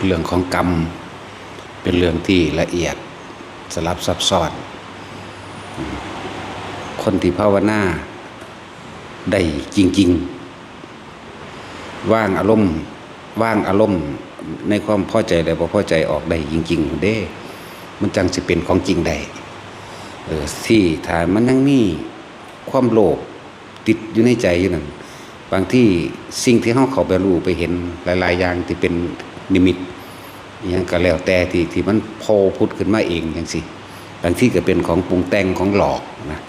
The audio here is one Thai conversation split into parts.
เรื่องของกรรมเป็นเรื่องที่ละเอียดสลับซับซ้อนคนที่ภาวนาได้จริงๆว่างอารมณ์ในความพอใจและบ่พอใจออกได้จริงๆเด้มันจังสิเป็นของจริงได้ที่ถ้ามันยังมีความโลภติดอยู่ในใจอยู่นั่นบางที่สิ่งที่เขาเข้าไปรู้ไปเห็นหลายๆอย่างที่เป็นนิมิตอย่างก็แล้วแต่ที่มันโผล่พุทธขึ้นมาเองอย่างสิบางที่ก็เป็นของปรุงแต่งของหลอกนะ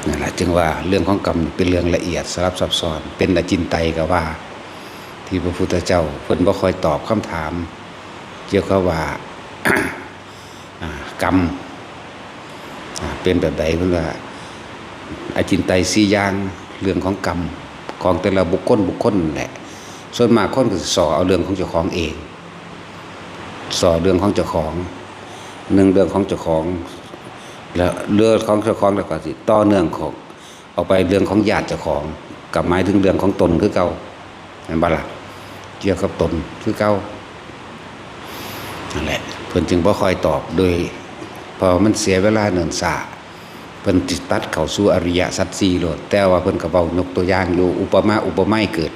นั่นแหละจึงว่าเรื่องของกรรมเป็นเรื่องละเอียดสลับซับซ้อนเป็นอจินไตยก็ว่าที่พระพุทธเจ้าเพิ่นบ่ค่อยตอบคำถามเกี่ยวกับว่า กรรมเป็นแบบใดเพิ่นว่าอจินไตย4อย่างเรื่องของกรรมของแต่ละบุคคลแหละส่วนมากคนก็สอเอาเรื่องของเจ้าของเองสอเรื่องของเจ้าของเรื่องของเจ้าของแล้วเรื่องของเจ้าของแล้วก็สิต่อเนื่องของเอาไปเรื่องของญาติเจ้าของกับหมายถึงเรื่องของตนคือเก่าเห็นบ่ล่ะเกี่ยวกับตนคือเก่านั่นแหละเพิ่นจึงบ่ค่อยตอบโดยพอมันเสียเวลาเนิ่นช้าเพิ่นสิตัดเข้าสู่อริยสัจ4โลดแต่ว่าเพิ่นก็เว้ายกตัวอย่างอยู่อุปไมยเกิด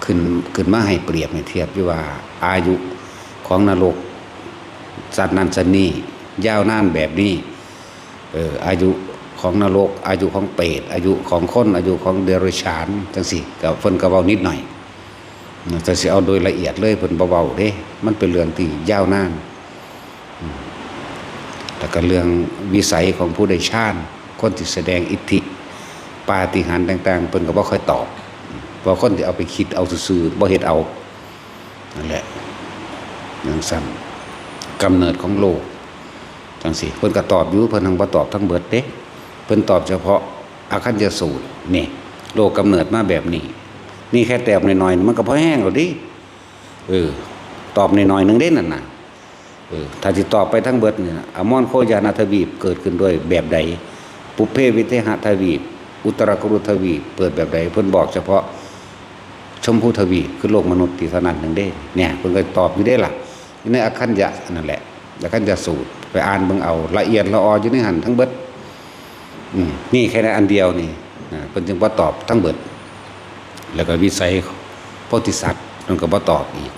ขึ้นมาให้เปรียบให้เทียบอยู่ว่าอายุของนรกสัตว์นั้นสัตว์นี้ยาวนานแบบนี้อายุของนรกอายุของเปรตอายุของคนอายุของเดรัจฉานจังซี่ก็เพิ่นก็เว้านิดหน่อยแต่สิเอาโดยละเอียดเลยเพิ่นบ่เว้าเด้มันเป็นเรื่องที่ยาวนานแล้วก็เรื่องวิสัยของผู้ได้ฌานคนที่แสดงอิทธิปาฏิหาริย์ต่างๆเพิ่นก็บ่ค่อยตอบเพราะคนที่เอาไปคิดเอาซื่อๆบ่เฮ็ดเอานั่นแหละอย่างซ้ำกำเนิดของโลกจังซี่เพิ่นก็ตอบอยู่เพิ่นทั้งบ่ตอบทั้งเบิดเด้เพิ่นตอบเฉพาะอคัญญสูตรนี่โลกกำเนิดมาแบบนี้นี่แค่แต้มน้อยๆมันก็พอแห้งแล้วดิตอบน้อยๆนึงเด้นั่นน่ะถ้าสิตอบไปทั้งเบิดนี่นะอมรโคยานาทวีปเกิดขึ้นด้วยแบบใดปุพเพวิเทหทวีปอุตรกุรุทวีปเปิดแบบใดเพิ่นบอกเฉพาะชมพูทวีปคือโลกมนุษย์ที่เท่านั้นนึงเด้เนี่ยเพิ่นก็ตอบอยู่ได้ล่ะอยู่ในอคัญญะนั่นแหละอคัญญะสูตรไปอ่านเบิ่งเอาละเอียดละอออยู่ในหันทั้งเบิดนี่แค่ในอันเดียวนี่เพิ่นจึงบ่ตอบทั้งเบิดแล้วก็วิสัยโพธิสัตว์มันก็บ่ตอบอีก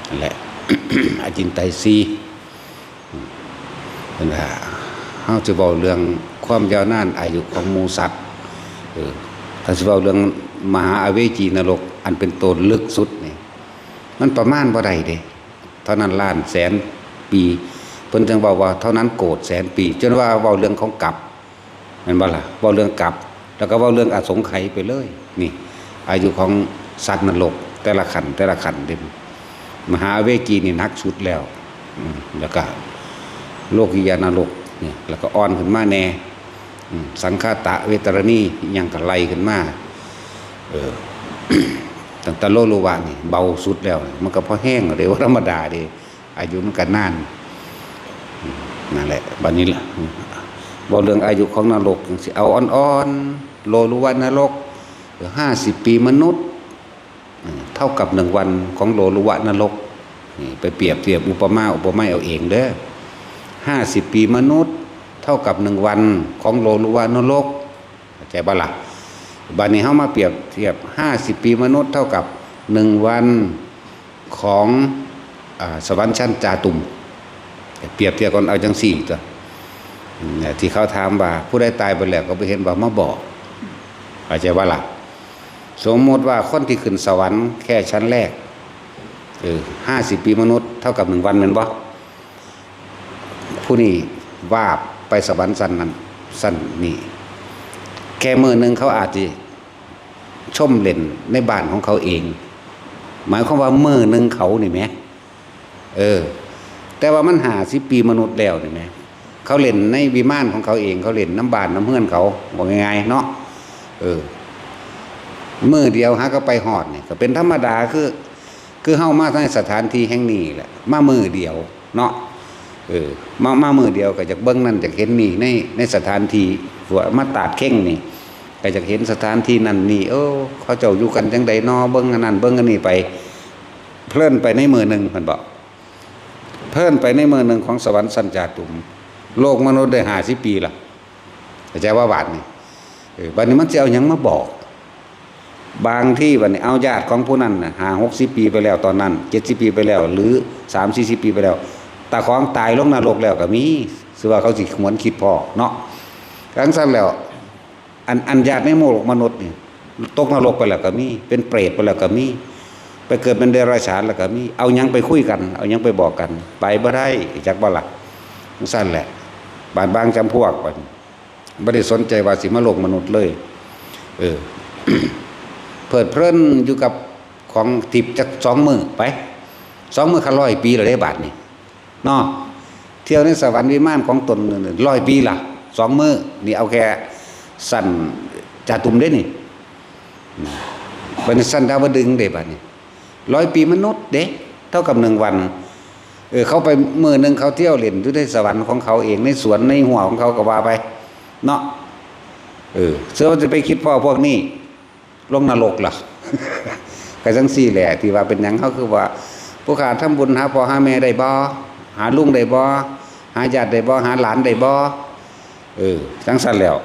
นั่นแหละ อจินไตย4เป็นว่าเฮาจะเว้าเรื่องความยาวนานอายุของหมู่สัตว์ถ้าสิเว้าเรื่องมหาอเวจีนรกอันเป็นตนลึกสุดนี่มันประมาณบ่ได้เด้เท่านั้นล้านแสนปีเพิ่นจึงเว้าว่าเท่านั้นโกฏแสนปีจนว่าเว้าเรื่องของกรรมแม่นบ่ล่ะเว้าเรื่องกรรมแล้วก็เว้าเรื่องอสงไขยไปเลยนี่อายุของสัตว์นรกแต่ละขันเด้มหาเวจีนี่นักสุดแล้วแล้วก็โลกิยานรกนี่แล้วก็อ่อนขึ้นมาแน่สังฆาตะเวตรณียังก็ไล่ขึ้นมาตั้งแต่โลวะนี่เบาสุดแล้วมันก็พอแห้งเด้ว่าธรรมดาเด้อายุมันก็นานนั่นแหละบัดนี้ล่ะบ่เรื่องอายุของนรกจังสิเอาอ่อนๆโลลุวะนรก50 ปีมนุษย์เท่ากับ1 วันของโลลุวะนรกนี่ไปเปรียบเทียบอุปมาเอาเองเด้อ50 ปีมนุษย์เท่ากับ1 วันของโลลุวะนรกเข้าใจบ่ล่ะบัดนี้เฮามาเปรียบเทียบ50 ปีมนุษย์เท่ากับ1 วันของสวรรค์ชั้นจาตุมเปรียบเทียบกันเอาจังซี่ตัวที่เขาถามว่าผู้ใดตายไปแล้วก็ไปเห็นว่ามาบอกเข้าใจบ่ล่ะสมมติว่าคนที่ขึ้นสวรรค์แค่ชั้นแรก50 ปีมนุษย์เท่ากับ1 วันแม่นบ่ผู้นี้วาบไปสวรรค์สั้นนั้นสั้นนี่แค่มื้อนึงเขาอาจจะชมเล่นในบ้านของเขาเองหมายความว่ามื้อนึงเขานี่แหมแต่ว่ามัน50 ปีมนุษย์แล้วนี่แหมเขาเล่นในวิมานของเขาเองเขาเล่นน้ำบ้านน้ำเฮือนเขาบอกง่ายๆเนาะมื้อเดียวหาก็ไปฮอดนี่ก็เป็นธรรมดาคือเฮามาในสถานที่แห่งนี้แหละมามื้อเดียวเนาะมามื้อเดียวก็จากเบิ่งนั่นจากเห็นนี่ในสถานที่หัวมาตาดเข่งนี่ก็จากเห็นสถานที่นั่นนี่เขาเจ้าอยู่กันจังใดน้อเบิ่งอันนั้นเบิ่งอันนี้ไป เพลินไปในมือหนึ่งมันบอกเพลินไปในมือหนึ่งของสวรรค์สัญจาตุมโลกมนุษย์ได้50 ปีละเข้าใจว่าบาทนี่บัดนี้มันจะเอาหยังมาบอกบางที่บัดนี้เอาญาติของผู้นั้นน่ะ60 ปีไปแล้วตอนนั้น70 ปีไปแล้วหรือ30-40 ปีไปแล้วตาของตายลงนรกแล้วก็มีสิว่าเขาสิหวนคิดพอเนาะจังซั่นแล้วอันญาติในโลกมนุษย์นี่ตกนรกไปแล้วก็มีเป็นเปรตไปแล้วก็มีไปเกิดเป็นเดรัจฉานแล้วก็มีเอาหยังไปคุยกันเอาหยังไปบอกกันไปบ่ได้จักบ่ล่ะจังซั่นแหละบางจำพวกบ่ได้สนใจว่าสิมาโลกมนุษย์เลยเพลิดเพลินอยู่กับของทิพย์จัก2 มื้อไป2 มื้อคัน100 ปีแล้วได้บาทนี่เนาะเที่ยวในสวรรค์วิมานของตน100 ปีล่ะ2 มื้อนี่เอาแค่สั้นจาตุมได้นี่เป็นสั้นดาวดึงเด้บาดนี่100 ปีมนุษย์เด้เท่ากับ1 วันเขาไปมื้อนึงเขาเที่ยวเล่นอยู่ในสวรรค์ของเขาเองในสวนในหัวของเขาก็ว่าไปเนาะเสื้อจะไปคิดพ่อพวกนี้ลงนรกล่ะ ก็จังซี่แหละที่ว่าเป็นหยังเขาคือว่าผู้ขาทำบุญหาพ่อหาแม่ได้บ่หาลุงได้บ่หาญาติได้บ่หาหลานได้บ่จังซั่นแล้ว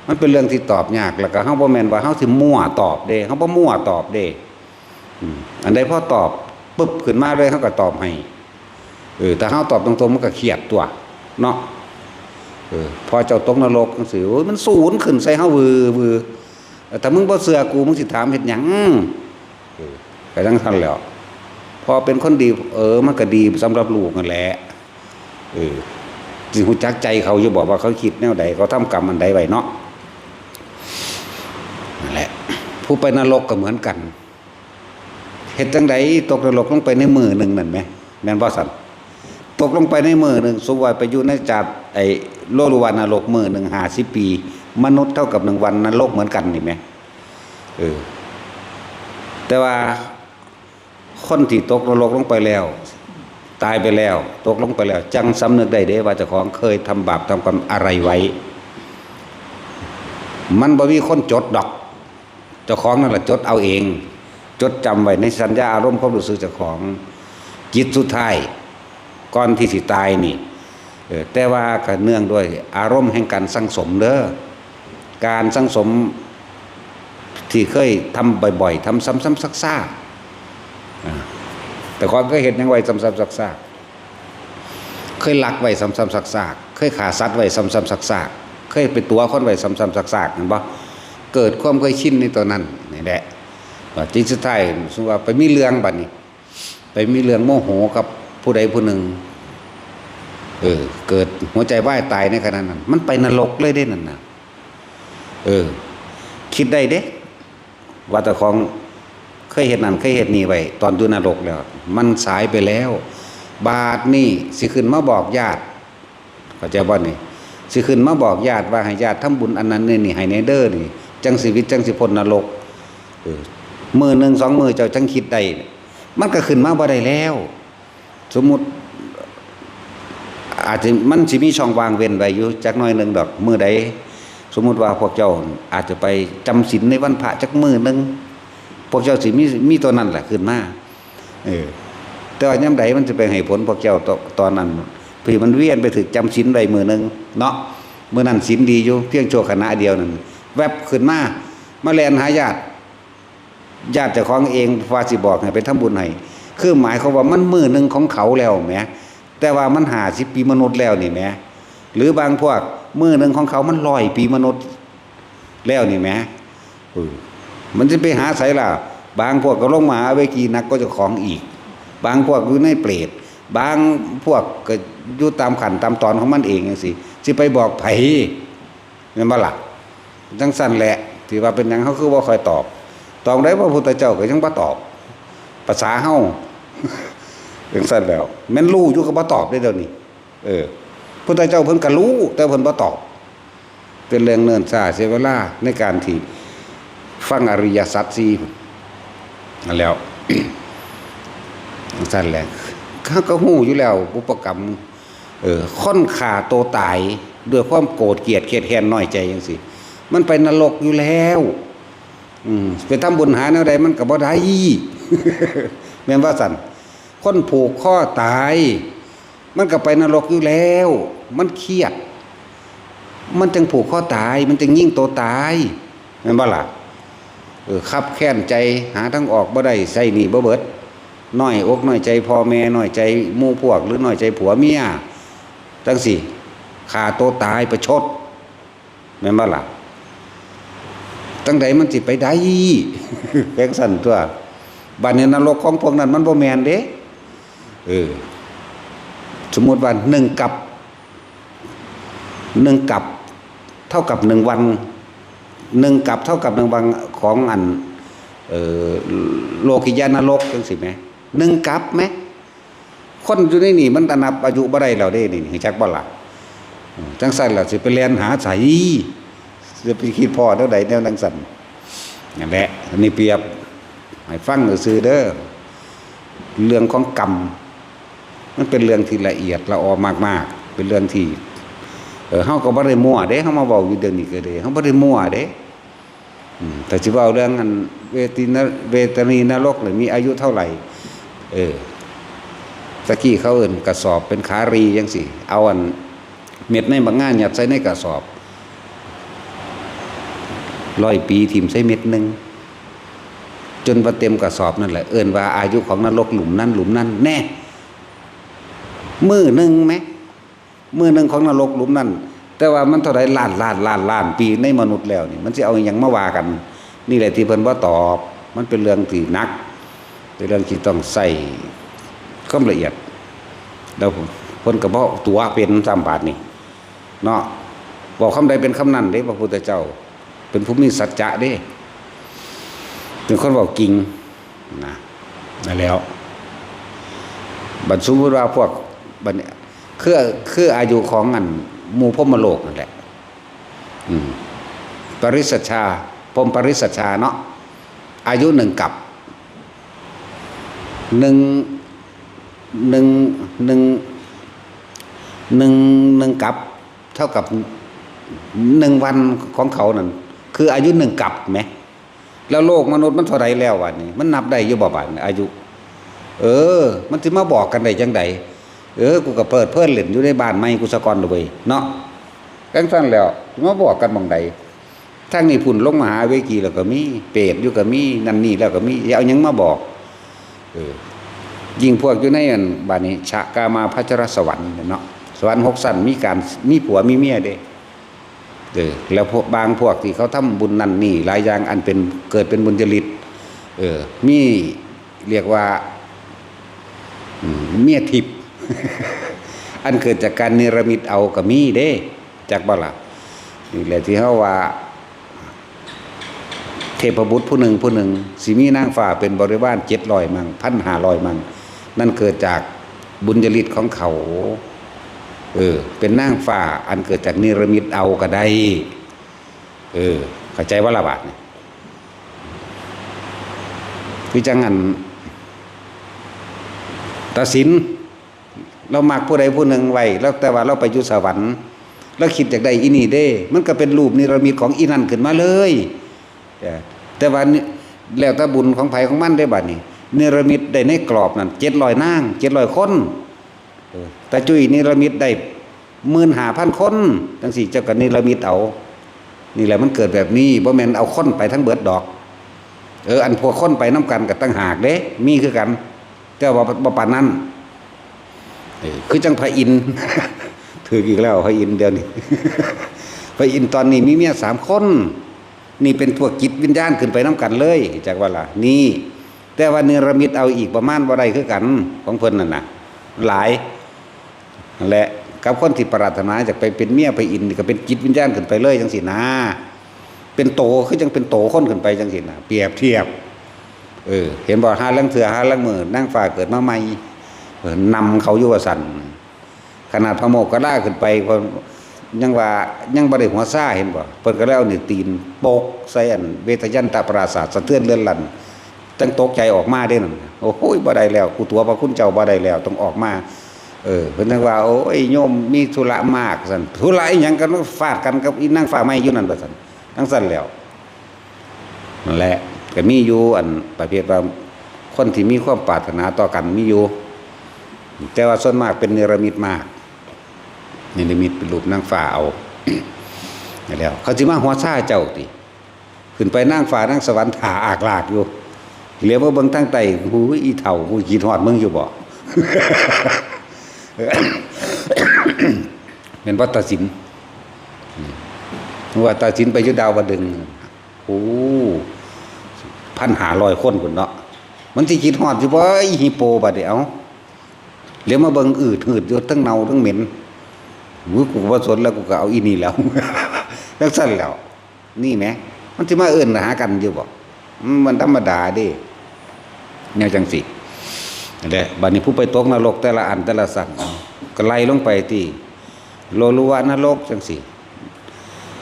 มันเป็นเรื่องที่ตอบยากแล้วก็เฮาบ่แม่นว่าเฮาสิมั่วตอบเด้เฮาบ่มั่วตอบเด้อันใดพอตอบปึ๊บขึ้นมาเลยเฮาก็ตอบให้แต่เฮาตอบตรงๆมันก็เครียดตัวเนาะพอเจ้าตกนรกจังซี่โอ้ยมันสูญขึ้นใส่เฮาวือแต่มึงบ่เชื่อกูมึงสิถามเฮ็ดหยังก็จังซั่นแล้วพอเป็นคนดีมันก็ดีสำหรับลูกนั่นแหละสิรู้จักใจเขาอยู่บอกว่าเขาคิดแนวใดเขาทำกรรมอันใดไว้เนาะนั่นแหละผู้ไปนรกก็เหมือนกันเฮ็ดจังไดตกนรกลงไปในมือหนึ่งนั่นไหมแม่นบ่สั่นตกลงไปในมือหนึ่งสมมุติว่าไปอยู่ในจัดโลกวันนรกมือหนึ่ง50 ปีมนุษย์เท่ากับ1 วันนรกเหมือนกันนี่ไหมแต่ว่าคนที่ตกนรกลงไปแล้วตายไปแล้วตกลงไปแล้วจังสำนึกได้เด้ว่าเจ้าของเคยทำบาปทำกรรมอะไรไว้มันบ่มีคนจดดอกเจ้าของนั่นแหละจดเอาเองจดจำไว้ในสัญญาอารมณ์ความรู้สึกเจ้าของจิตสุดท้ายก่อนที่สิตายนี่แต่ว่าก็เนื่องด้วยอารมณ์แห่งการสังสมเด้อการสังสมที่เคยทำบ่อยๆทำซ้ำๆซักๆแต่ก่อนก็เห็นยังไว้ซ้ำๆซักๆเคยลักไว้ซ้ำๆซักๆเคยฆ่าสัตว์ไว้ซ้ำๆซักๆเคยไปตัวคนไว้ซ้ำๆซักๆเห็นบ่เกิดความเคยชินในตัวนั้นนี่แหละว่าจริงสุดท้ายสมมุติว่าไปมีเรื่องบัดนี้ไปมีเรื่องโมโหกับผู้ใดผู้หนึ่งเกิดหัวใจวายตายในขณะนั้นมันไปนรกเลยได้นั่นน่ะคิดได้เด้ว่าแต่ของเคยเห็นนั่นเคยเห็นนี่ไว้ตอนอยู่นรกแล้วมันสายไปแล้วบาดนี่สิขึ้นมาบอกญาติเข้าใจบ่นี่สิขึ้นมาบอกญาติว่าให้ญาติทำบุญอันนั้นนี่ให้ในเด้อนี่จังชีวิตจังสิพ้นนรกมื้อนึง2 มื้อเจ้าจังคิดได้มันก็ขึ้นมาบ่ได้แล้วสมมุติอาจจะมันสิมีช่องว่างเว้นไว้อยู่จักหน่อยนึงดอกมื้อใดสมมุติว่าพวกเจ้าอาจจะไปจำศีลในวันพระจักมื้อนึงพวกเจ้าสิมีตัวนั้นแหละขึ้นมาแต่ว่ายามใดมันจะไปให้ผลพวกเจ้าตอนนั้นพี่มันเวียนไปถึงจำศีลได้มื้อนึงเนาะมื้อนั้นศีลดีอยู่เพียงชั่วขณะเดียวนั่นแวบขึ้นมาแล่นหาญาติเจ้าของเองว่าสิบอกให้ไปทำบุญให้คือหมายความว่ามันมื้อนึงของเขาแล้วแหมแต่ว่ามัน50 ปีมนุษย์แล้วนี่แหมหรือบางพวกมื้อนึงของเขามัน100 ปีมนุษย์แล้วนี่แหมมันจะไปหาไสล่ะบางพวกก็ลงมาเวกีนักก็เจ้าของอีกบางพวกอยู่ในเปรตบางพวกก็อยู่ตามขั้นตามตอนของมันเองจังซี่สิไปบอกไผแม่นบ่ล่ะจังซั่นแหละที่ว่าเป็นหยังเฮาคือบ่ค่อยตอบได้พระพุทธเจ้าก็ยังบ่ตอบภาษาเฮาจังซั่นแล้วแม่นรู้อยู่ก็บ่ตอบได้เดี๋ยวนี้พุทธเจ้าเพิ่นก็รู้แต่เพิ่นบ่ตอบเป็นเรื่องเนิ่นช้าเสียเวลาในการที่ฟังอริยสัจ4นั่นแล้ว สั่นแหละเขาก็ฮู้อยู่แล้วบุพกรรมค่อนฆ่าตัวตายด้วยความโกรธเกลียดเคียดแค้นน้อยใจจังซี่มันไปนรกอยู่แล้วไปทำบุญหาแนวใดมันก็บ่ได้ เ แม่นว่าสั่นคนผูกข้อตายมันก็ไปนรกอยู่แล้วมันเครียดมันจึงผูกข้อตายมันจึงยิ่งตัวตายแม่นบ่ล่ะคับแค้นใจหาทางออกบ่ได้ใส่หนี้บ่เบิดน้อยอกน้อยใจพ่อแม่น้อยใจหมู่พวกหรือน้อยใจผัวเมียจังสิฆ่าตัวตายประชดแม่นบ่ล่ะจังใดมันสิไปได้แบ่งสั่นตัวบัดนี้นรกของพวกนั้นมันบ่แม่นเด้สมมุติว่า1กับเท่ากับ1วัน1กับเท่ากับ1วันของอันโลกิยานรกจังสิแหม1กับแหมคนอยู่ในนี่มันนับอายุบ่ได้แล้วเด้นี่จักบ่ล่ะจังซั่นล่ะสิไปเรียนหาไสจะไปคิดพ่อเท่าใดแนวจังซั่นนั่นแหละอันนี้เปรียบให้ฟังซื่อเด้อเรื่องของกรรมมันเป็นเรื่องที่ละเอียดละออมากๆเป็นเรื่องที่เฮาก็บ่ได้มั่วเด้เฮามาเว้าอยู่เดี๋ยวนี้ก็เด้เฮาบ่ได้มั่วเด้แต่สิเว้าเรื่องอันเวทนีนรกนี่มีอายุเท่าไหร่ตะกี้เขาเอิ้นกระสอบเป็นขารีจังซี่เอาอันเม็ดในบางงานยัดใส่ในกระสอบ100 ปีทิ่มใส่เม็ดนึงจนบ่เต็มกระสอบนั่นแหละเอิ้นว่าอายุของนรกหลุมนั้นแน่มื้อนึงแหมมื้อนึงของนรกหลุมนั้นแต่ว่ามันเท่าใดล้านปีในมนุษย์แล้วนี่มันสิเอาหยังมาว่ากันนี่แหละที่เพิ่นบ่ตอบมันเป็นเรื่องที่หนักเป็นเรื่องที่ต้องใส่ความละเอียดแล้วเพิ่นก็บ่ตัวเป็น3บาทนี่เนาะบอกคำใดเป็นคำนั้นเด้พระพุทธเจ้าเป็นผู้มีสัจจะเด้เป็นคนบอกจริงนั่นแล้วบัดสมมุติว่าพวกบัดนี้คืออายุของอันหมู่พรหมโลกนั่นแหละปริสัชชาพรหมปริสัชชาเนาะอายุ1กับ1กับเท่ากับ1วันของเขานั่นคืออายุ1กับแหมแล้วโลกมนุษย์มันเท่าไรแล้ววันนี้มันนับได้อยู่บ่บาดอายุมันสิมาบอกกันได้จังไดกูก็เปิดเพิ่นเล่นอยู่ในบ้านใหม่กูสะก่อนด้วยเนาะจังซั่นแล้วมาบอกกันหม่องใดทางนี้พุ่นลงมหาเวกีแล้วก็มีเปรตอยู่ก็มีนั่นนี่แล้วก็มีอย่าเอาหยังมาบอกยิ่งพวกอยู่ในอันบ้านนี้ชะกามาภัชรสวรรค์เนาะสวรรค์6ชั้นมีผัวมีเมียเด้แล้วพวกบางพวกที่เขาทำบุญนั่นนี่หลายอย่างอันเป็นเกิดเป็นบุญจริตมีเรียกว่าเมียทิพย์ อันเกิดจากการเนรมิตเอาก็มีเด้จากบ่ล่ะนี่แหละที่เฮาว่าเทพบุตรผู้หนึ่งสิมีนางฟ้าเป็นบริวาร700มั่ง 1,500 มั่งนั่นเกิดจากบุญจริตของเขาเป็นนางฟ้าอันเกิดจากนิรมิตเอาก็ได้เข้าใจว่าละบาดนี่คือจังงั้นตัดสินเรามักผู้ใดผู้หนึ่งไว้แล้วแต่ว่าเราไปอยู่สวรรค์แล้วคิดจากใดอีนี่เด้มันก็เป็นรูปนิรมิตของอีนั่นขึ้นมาเลยแต่ว่าแล้วแต่บุญของไผของมันได้บัดนี้นิรมิตได้ในกรอบนั่น700นาง700คนแต่จุ้ยนิรมิตได้15,000 คนจังสี่เจ้าก็นิรมิตเอานี่แหละมันเกิดแบบนี้บ่แม่นเอาคนไปทั้งเบิดดอกอันพวกคนไปน้ำกันกับตั้งหากเด้มีคือกันแต่ว่าบ่ปานนั้นคือจังพระอินทร์ ถืออีกแล้วพระอินทร์เดี๋ยวนี้ พระอินทร์ตอนนี้มีเมีย3 คนนี่เป็นพวกจิตวิญญาณขึ้นไปน้ำกันเลยจากว่าล่ะนี่แต่ว่าเนรมิตเอาอีกประมาณบ่ได้คือกันของเพิ่นนั่นน่ะหลายนั่นแหละกับคนที่ปรารถนาจะไปเป็นเมียพระอินทร์ก็เป็นจิตวิญญาณขึ้นไปเลยจังซี่นะเป็นโตคือจังเป็นโตคนขึ้นไปจังซี่นะเปรียบเทียบเห็นบ่หาลังเถื่อหาลังมือนางฟ้าเกิดมาใหม่นำเขาอยู่ว่าสั่นขนาดพระโมกขลาขึ้นไปเพิ่นยังว่ายังบ่ได้หัวซ่าเห็นบ่เพิ่นก็แล้วนี่ตีนโปกใส่อันเวทยันตปราสาทสะเทือนเรือนลั่นตั้งตกใจออกมาเด้นั่นโอ้โหบ่ได้แล้วกูตัวพระคุณเจ้าบ่ได้แล้วต้องออกมาเพิ่นนึกว่าโอ้ยโยมมีธุระมากซั่นธุระอีหยังกันฟาดกันกับอีนางฟ้าใหม่อยู่นั่นว่าซั่นทั้งซั่นแล้วนั่นแหละก็มีอยู่อันประเภทว่า คนที่มีความปรารถนาต่อกันมีอยู่แต่ว่าส่วนมากเป็นเนรมิตมากเนรมิตเป็นรูปนางฟ้าเอาแล้วเขาสิมาหัวซ่าเจ้าติขึ้นไปนางฟ้านางสวรรค์ถาอากลากอยู่เหลียวมาเบิ่งทางใต้หูอีเฒ่าหูคิดฮอดมึงอยู่บ่ เป็นวัดตาสินว่าตาสินไปอยู่ดาวดึงโอ้1,500 คนพุ่นเนาะมันสิคิดฮอดอยู่บ่อีฮิปโปบัดนี้เอาเหลียวมาเบิ่งอืดหืดอยู่ทั้งเน่าทั้งเหม็นกูบ่สนแล้วกูก็เอาอีนี่แล้ว จังซั่นแล้วนี่แหมมันสิมาเอิ้นหากันอยู่บ่มันธรรมดาเด้แนวจังสินั่นแหละบัดนี้ผู้ไปตกนรกแต่ละอันแต่ละสัตว์ก็ไล่ลงไปที่โลลุวะนรกจังสิ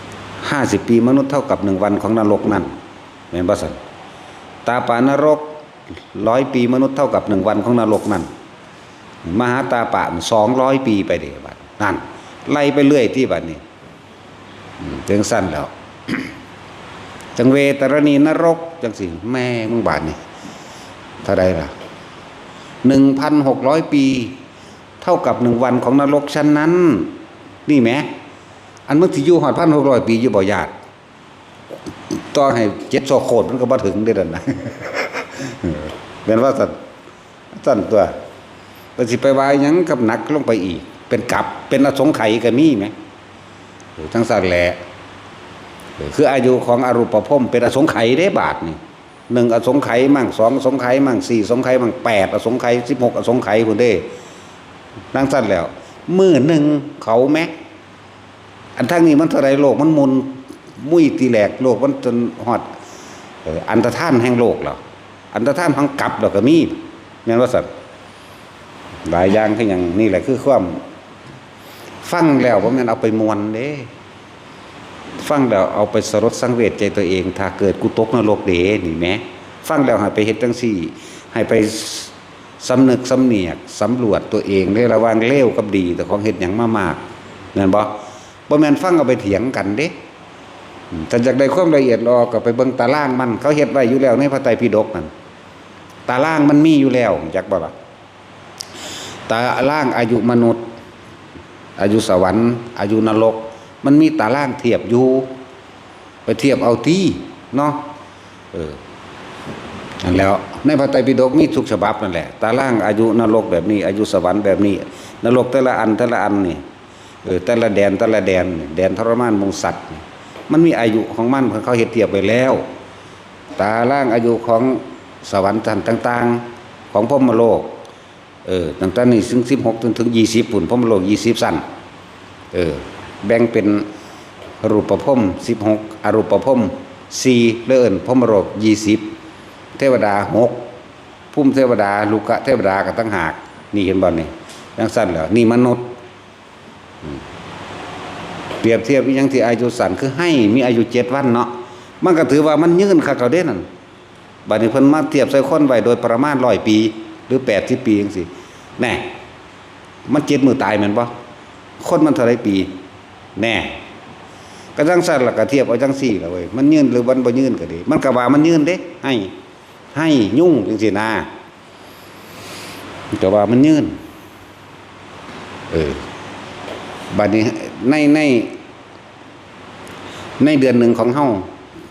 50 ปีมนุษย์เท่ากับ1 วันของนรกนั่นแม่นบ่ซั่นตาปานรก100 ปีมนุษย์เท่ากับ1 วันของนรกนั่นมหาตาปะ200 ปีไปเด้บัดนั่นไล่ไปเรื่อยที่บัดนี้จังสั้นแล้ว จังเวตรณีนรกจังสิแม่มึงบาดนี่เท่าใดล่ะ 1,600 ปีเท่ากับ1 วันของนรกชั้นนั้นนี่แหมอันมึงสิอยู่ฮอด 1,600 ปีอยู่บ่ญาติต่อให้7 โซโคตรมันก็บ่ถึงได้นั่นน่ะ เป็นว่าสั่นตัวก็สิไปว่าหยังกับหนักลงไปอีกเป็นกับเป็นอสงไขยก็มีไหมทั้งสั่นแหละคืออายุของอรูปภพเป็นอสงไขยได้บาทนี่1 อสงไขยมั่ง2 อสงไขยมั่ง4 อสงไขยมั่ง8 อสงไขย16 อสงไขยพุ่นเด้ทั้งสั่นแล้วมื้อนึงเขาแม้อันทั้งนี้มันเท่าไรโลกมันมุนมุ้ยตีแหลกโลกมันจนฮอดอันตรธานแห่งโลกแล้วอันตรธานของกลับแล้วก็มีแม่นว่าซั่นหลายอย่างคืออย่างนี่แหละคือความฟังแล้วบ่แม่นเอาไปมวนเด้ฟังแล้วเอาไปสลดสังเวชใจตัวเองถ้าเกิดกูตกนรกเด้นี่แหมฟังแล้วให้ไปเฮ็ดจังซี่ให้ไปสำนึกสำเนียกสำรวจตัวเองในระหว่างเลวกับดีแต่ของเฮ็ดหยังมามากแม่นบ่แม่นฟังเอาไปเถียงกันเด้ถ้าอยากได้ความละเอียดรอก็ไปเบิ่งตารางมันเขาเฮ็ดไว้อยู่แล้วในพระไตรปิฎกนั่นตารางมันมีอยู่แล้วจักบ่ล่ะตารางอายุมนุษย์อายุสวรรค์อายุนรกมันมีตารางเทียบอยู่ไปเทียบเอาที่เนาะนั่นแล้วในพระไตรปิฎกมีทุกฉบับนั่นแหละตารางอายุนรกแบบนี้อายุสวรรค์แบบนี้นรกแต่ละอันนี่แต่ละแดนแดนทรมานมงสัตว์มันมีอายุของมันเขาเฮ็ดเทียบไว้แล้วตารางอายุของสวรรค์ต่างๆของพรหมโลกตั้งแต่นี้16ถึง20ปุ่นพรหมโลก20สั้นแบ่งเป็นรูปภพ16อรูปภพ4แล้วเอิ้นพรหมโลก20เทวดา6ภูมิเทวดาลูกะเทวดาก็ต่างหากนี่เห็นบ่นี่จังสั้นแล้วนี่มนุษย์เปรียบเทียบอีหยังที่อายุสั้นคือให้มีอายุ7 วันเนาะมันก็ถือว่ามันยืนคักเอาเด้นั่นบัดนี้เพิ่นมาเทียบใส่คนไว้โดยประมาณ100 ปีหรือ80 ปีจังซี่แน่มัน7 มื้อตายแม่นบ่คนมันเท่าไรปีแน่ก็จังซั่นล่ะก็เทียบเอาจังซี่ล่ะเว้ยมันยืนหรือมันบ่ยืนก็ดีมันก็ว่ามันยืนเด้ให้ยุ่งจังซี่นะแต่ว่ามันยืนบัดนี้ในเดือนหนึ่งของเฮา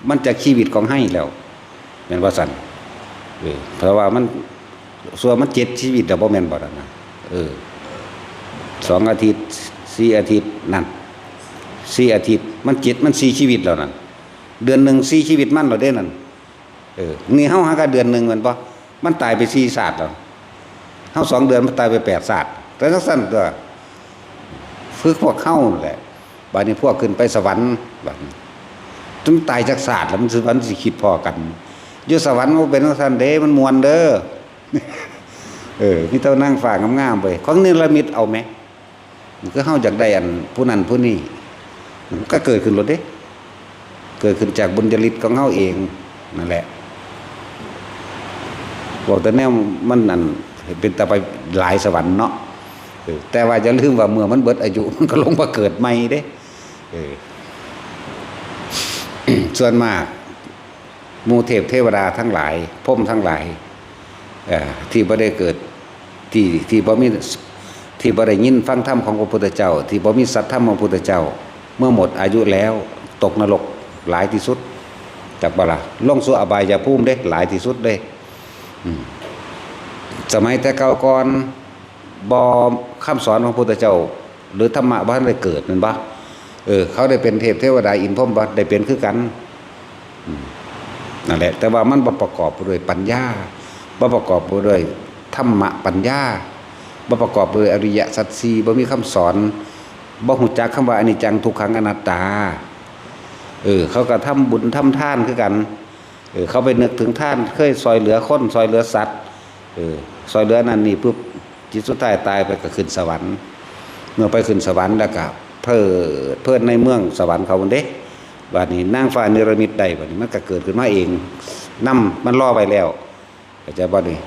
มันจะชีวิตของให้แล้วแม่นว่าซั่นเพราะว่ามันส่วนมัน7 ชีวิตแล้วบ่แม่นบ่ล่ะนะ2 อาทิตย์4 อาทิตย์นั่น4 อาทิตย์มัน7มัน4 ชีวิตแล้วนั่นเดือนหนึ่ง4 ชีวิตมันแล้วเด้นั่นนี่เฮาหาก็เดือนหนึ่งแม่นบ่มันตายไป4 ศาสตร์แล้วเฮา2 เดือนมันตายไป8 ศาสตร์แต่จังซั่นตัวฝึกพวกเข้าแหละบัดนี้พวกขึ้นไปสวรรค์บัดนี้จนตายจากศาสตร์แล้วมันสวรรค์สิคิดพอกันอยู่สวรรค์มันเป็นจังซั่นเด้มันม่วนเด้อมีแต่นั่งฝากงามๆไปของเนรมิตเอาแหมมันก็เฮาอยากได้อันผู้นั้นผู้นี้ก็เกิดขึ้นรถเด้เกิดขึ้นจากบุญญาฤทธิ์ของเฮาเองนั่นแหละบอกแต่แนวมันนั่นเป็นแต่ไปหลายสวรรค์เนาะแต่ว่าอย่าลืมว่าเมื่อมันเบิดอายุมันก็ลงมาเกิดใหม่เด้ส่วนมากหมู่เทพเทวดาทั้งหลายพรหมทั้งหลาย ที่บ่ได้เกิดที่บ่มีที่บ่ได้ยินฟังธรรมของพระพุทธเจ้าที่บ่มีสัตย์ธรรมของพระพุทธเจ้าเมื่อหมดอายุแล้วตกนรกหลายที่สุดจักบ่ล่ะลงสู่อบายภูมิเด้หลายที่สุดเด้สมัยแต่เก่าก่อนบ่คำสอนของพระพุทธเจ้าหรือธรรมะบ่ทันได้เกิดนั่นบ่เขาได้เป็นเทพเทวดาอินทร์พรหมบ่ได้เป็นคือกันนั่นแหละแต่ว่ามันบ่ประกอบด้วยปัญญาบ่ประกอบด้วยธรรมะปัญญาบ่ประกอบด้วยอริยสัจสี่บ่มีคำสอนบ่ฮู้จักคำว่าอนิจจังทุกขังอนัตตาเขาก็ทำบุญทำทานคือกันเขาไปนึกถึงท่านเคยซอยเหลือคนซอยเหลือสัตว์ซอยเหลือนั่นนี่ปุ๊บจิตสุดท้ายตายไปก็ขึ้นสวรรค์เมื่อไปขึ้นสวรรค์แล้วก็เพิ่นในเมืองสวรรค์เขาเด้บัดนี้นางฟ้าเนรมิตได้บัดนี้มันก็เกิดขึ้นมาเองนํมันรอไว้แล้วเข้าใจบ่นี่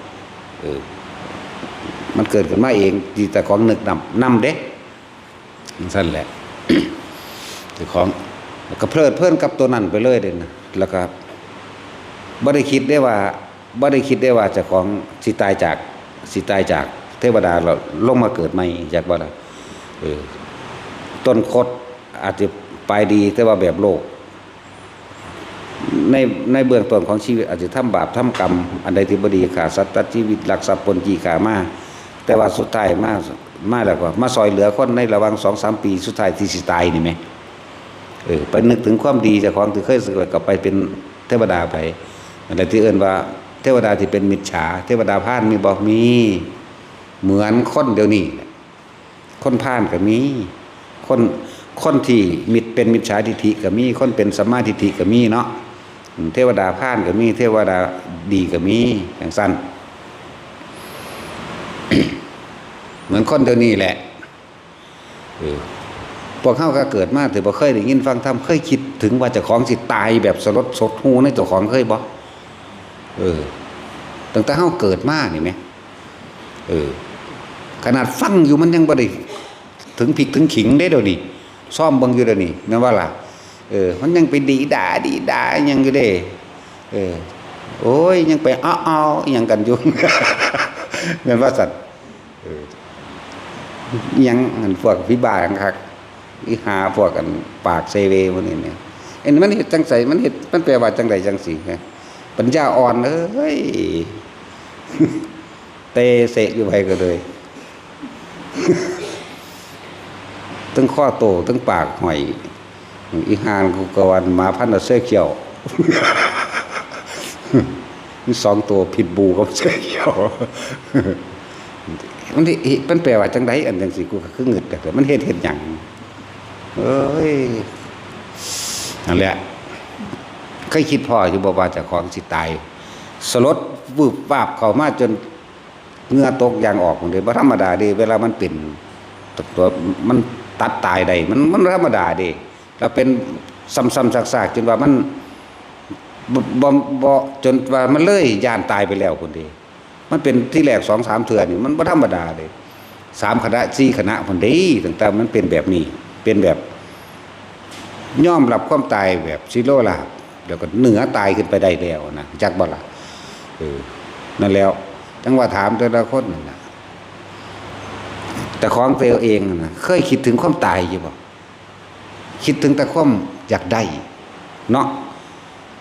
มันเกิดขึ้นมาเองที่แต่ของนึกนำเด้นั่นแหละ คือของแล้วก็เพลิดเพลินกับตัวนั้นไปเลยเด้นะแล้วก็บ่ได้คิดได้ว่าเจ้าของสิตายจากเทวดาเราลงมาเกิดใหม่จากบ่ล่ะต้นคดอาจจะไปดีแต่ว่าแบบโลกในเบื้องต้นของชีวิตอาจจะทำบาปทำกรรมอันใดที่บ่ดีฆ่าสัตว์ตัดชีวิตลักทรัพย์ปล้นจี้ฆ่ามาแต่ว่าสุดท้ายมาแล้วก็มาซอยเหลือคนในระหว่าง 2-3 ปีสุดท้ายที่สิตายนี่แหมไปนึกถึงความดีเจ้าของที่เคยสึกกลับไปเป็นเทวดาไปอันใดที่เอิ้นว่าเทวดาที่เป็นมิจฉาเทวดาพาลมีบ่มีเหมือนคนเดี๋ยวนี้คนพาลก็มีคนที่เป็นมิจฉาทิฏฐิก็มีคนเป็นสัมมาทิฏฐิก็มีเนาะเทวดาพาลก็มีเทวดาดีก็มีอย่างสั้น เหมือนคนเดี๋ยวนี้แหละพวกเขาก็เกิดมาแต่บ่เคยได้ยินฟังธรรมเคยคิดถึงว่าเจ้าของสิตายแบบสลดสดหูในเจ้าของเคยบ่ตั้งแต่เขาเกิดมานี่ไหมขนาดฟังอยู่มันยังบ่ได้ถึงพริกถึงขิงได้เดี๋ยวนี้ซ่อมเบิ่งอยู่เดี๋ยวนี้แม่นว่าล่ะมันยังไปดีด่ายังอยู่เด้โอ้ยยังไปอ้อๆยังกันอยู่ แม่นว่าสัตว์ยังหันพวกวิบากคักอีหาพวกกันปากเซเวมันนี่เนี่ยมันเฮ็ดจังไสมันแปลว่าจังไดจังสิปัญญาอ่อนเอ้ยเตเสะอยู่ไปก็เลยตั้งข้อโตตั้งปากหอยอีหานกูกวันหมาพันธุ์เสื้อเขียวมี2ตัวผิดบูกับเสื้อเขียวมันแปลว่าจังไดอันจังสิกูก็คือหงึดแต่มันเฮ็ดหยังเอ้ยนั่นแหละเคยคิดพ่ออยู่บ่ว่าเจ้าของสิตายสลดวืบวาบเข้ามาจนเหงื่อตกยางออกหมดเลยบ่ธรรมดาเด้เวลามันเป็นตัวมันตัดตายได้มันธรรมดาเด้แล้วเป็นซ้ำๆซากๆจนว่ามันบ่จนว่ามันเลยย่านตายไปแล้วพุ่นเด้มันเป็นที่แรก 2-3 เทื่อนี่มันบ่ธรรมดาเด้3คณะ4คณะพุ่นเด้ตั้งแต่มันเป็นแบบนี้เป็นแบบยอมรับความตายแบบสิโลลาภแล้วก็เหนือตายขึ้นไปได้แล้วนะจักบ่ล่ะนั่นแล้วจังว่าถามแต่ละคนนั่นน่ะแต่ของตัวเองน่ะเคยคิดถึงความตายอยู่บ่คิดถึงแต่ความอยากได้เนาะ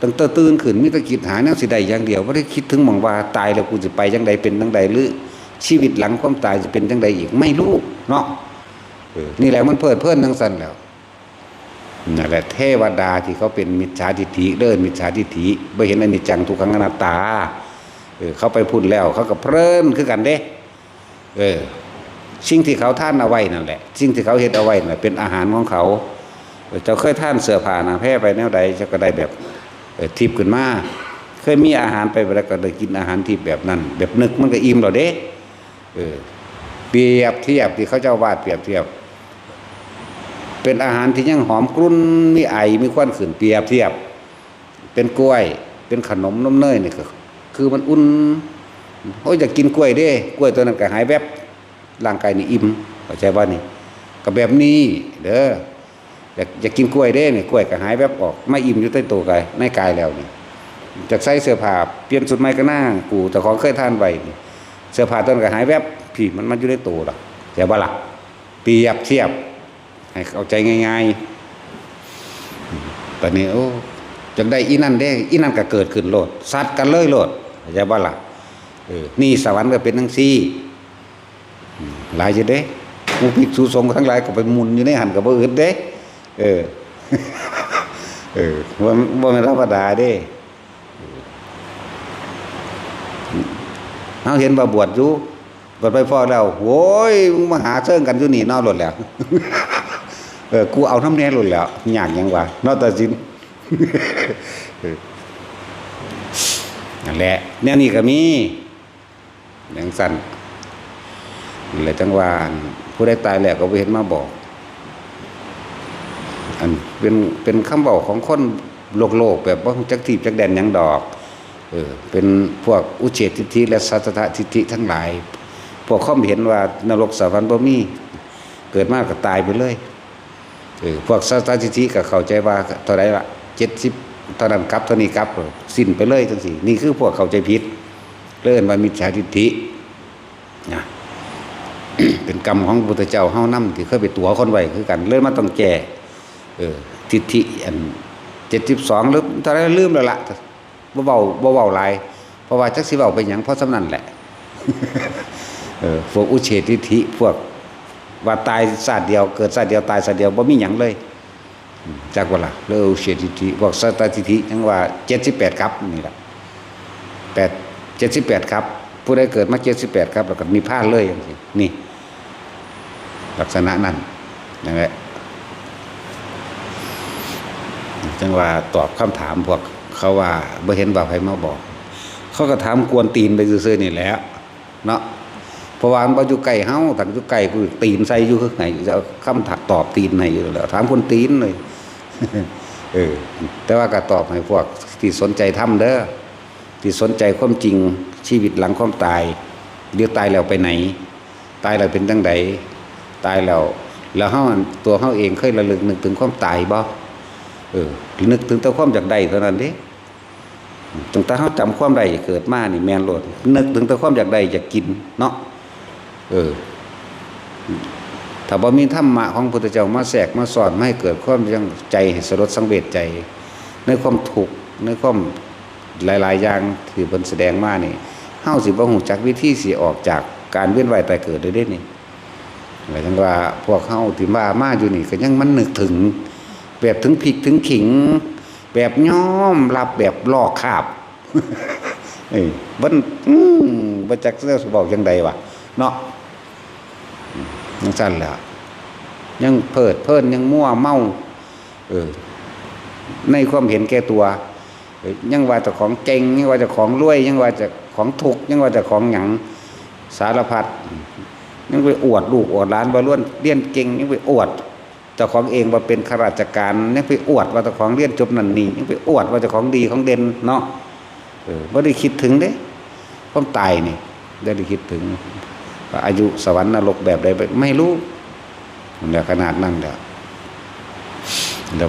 ตั้งแต่ตื่นขึ้นมีแต่คิดหาแนวสิได้อย่างเดียวบ่ได้คิดถึงหม่องว่าตายแล้วกูสิไปจังใดเป็นจังใดหรือชีวิตหลังความตายจะเป็นจังใดอีกไม่รู้เนาะนี่แหละมันเพลิดเพลินทั้งสั้นแล้วนั่นแหละเทวดาที่เขาเป็นมิจฉาทิฏฐิมิจฉาทิฏฐิบ่เห็นอนิจจังทุกขังอนัตตาเขาไปพูดแล้วเขาก็เพลินคือกันเด้สิ่งที่เขาท่านเอาไว้นั่นแหละสิ่งที่เขาเฮ็ดเอาไว้น่ะเป็นอาหารของเขาเจ้าเคยท่านเสื้อผ้าหน้าแพร่ไปแนวใดเจ้าก็ได้แบบทิพย์ขึ้นมาเคยมีอาหารไปแล้วก็ได้กินอาหารทิพย์แบบนั้นแบบนึกมันก็อิ่มแล้วเด้เปรียบเทียบที่เขาเจ้าวาดเปรียบเทียบเป็นอาหารที่ยังหอมกรุ่นมีไอมีควันขึ้นเปรียบเทียบเป็นกล้วยเป็นขนมนมเนยนี่ก็คือมันอุ่นโอ้ยอยากกินกล้วยเด้กล้วยตัวนั้นก็หายแวบร่างกายนี่อิ่มเข้าใจบ่นี่ก็แบบนี้เด้ออยากกินกล้วยเด้นี่กล้วยก็หายแวบออกไม่อิ่มอยู่ใต้ตัวกายในกายแล้วนี่ จากใส่เสื้อผ้าเปลี่ยนชุดใหม่ก็น่ากูแต่ของเคยทานไว้เสื้อผ้าต้นก็หายแวบพี่มันอยู่ในตู้ดอกแต่บ่ล่ะเปรียบเทียบให้เข้าใจง่ายๆตอนนี้โอ้จังได้อีนั่นเด้อีนั่นก็เกิดขึ้นโลดซัดกันเลยโลดแต่บ่ล่ะนี่สวรรค์ก็เป็นจังซี่หลายอยู่เด้ผู้ภิกษุสงฆ์ทั้งหลายก็ไปหมุนอยู่ในหันก็บ่อึดเด้บ่แม่นธรรมดาเด้เฮาเห็นว่าบวชอยู่บวชไปพอแล้วโว้ยมึงมาหาเชิงกันอยู่นี่นอหลดแล้วกูเอาน้ำแน่หลดแล้วยากหยังวะนอตัดสินนั่นแหละแนวนี้ก็มีอย่างสั่นเลยจังว่าผู้ใดตายแล้วก็บ่เห็นมาบอกอันเป็นคำบอกของคนโลกแบบว่าจักทีบจักแดนหยังดอกเป็นพวกอุเฉททิฏฐิและสัทธะทิฏฐิทั้งหลายพวกเขาเห็นว่านรกสวรรค์บ่มีเกิดมาก็ตายไปเลยพวกสัทธะทิฏฐิก็เข้าใจว่าเท่าไหร่ละ70เท่านั้นกลับเท่านี้กลับสิ้นไปเลยจังซี่นี่คือพวกเข้าใจผิดเอิ้นว่ามิจฉาทิฏฐินะ เป็นกรรมของพระพุทธเจ้าเฮานำที่เคยไปตั๋วคนไว้คือกันเลยมาต้องแก้ทิฏฐิอัน72หรือเท่าไหร่ลืมแล้วล่ะบ่เว้าหลายเพราะว่าจักสิเว้าไปหยังเพราะสำนั้นแหละพวกอุเฉททิฏฐิพวกว่าตายชาติเดียวเกิดชาติเดียวตายชาติเดียวบ่มีหยังเลยจักว่าล่ะแล้วอุเฉททิฏฐิพวกสัตตทิฏฐิจังว่า78ครับนี่ล่ะ78ครับผู้ใดเกิดมา78ครับแล้วก็มีพลาดเลยจังซี่นี่ลักษณะนั้นนั่นแหละจังว่าตอบคำถามพวกเขาว่าบ่เห็นว่าไผมาบอกเขาก็ถามกวนตีนไปซื่อๆนี่แหละเนาะเพราะว่ามันบ่อยู่ใกล้เฮาถ้าอยู่ใกล้กูตีนใส่อยู่คือไงจะเอาคำตอบตีนให้อยู่แล้วถามคนตีนเลยแต่ว่าก็ตอบให้พวกที่สนใจธรรมเด้อที่สนใจความจริงชีวิตหลังความตายเดี๋ยวตายแล้วไปไหนตายแล้วเป็นจังไดตายแล้วเฮาตัวเฮาเองเคยระลึกนึกถึงความตายบ่นึกถึงแต่ความอยากได้เท่านั้นเด้ตั้งแต่เฮาจำความได้เกิดมานี่แม่นโลดนึกถึงแต่ความอยากได้อยากกินเนาะถ้าบ่มีธรรมะของพระพุทธเจ้ามาแทรกมาสอนมาให้เกิดความยังใจให้สลดสังเวชใจในความทุกข์ในความหลายๆอย่างที่เพิ่นแสดงมานี่เฮาสิบ่ฮู้จักวิธีสิออกจากการเวียนว่ายตายเกิดได้เด้นี่หมายถึงว่าพวกเฮาที่มาอยู่นี่ก็ยังมันนึกถึงแบบถึงพริกถึงขิงแบบย้อมรับแบบลอกคาบบ่จักจะบอกจังใดวะเนาะจังซั่นแหละยังเพิดเพลินยังมั่วเมาในความเห็นแก่ตัวยังว่าเจ้าของเก่งยังว่าเจ้าของรวยยังว่าเจ้าของทุกข์ยังว่าเจ้าของหยังสารพัดยังไปอวดลูกอวดหลานว่าล้วนเรียนเก่งยังไปอวดเจ้าของเองว่าเป็นข้าราชการยังไปอวดว่าเจ้าของเรียนจบนั่นนี่ยังไปอวดว่าเจ้าของดีของเด่นเนาะบ่ได้คิดถึงเด้ความตายนี่ได้คิดถึงว่าอายุสวรรค์นรกแบบใดไม่รู้แล้วขนาดนั้นแล้ว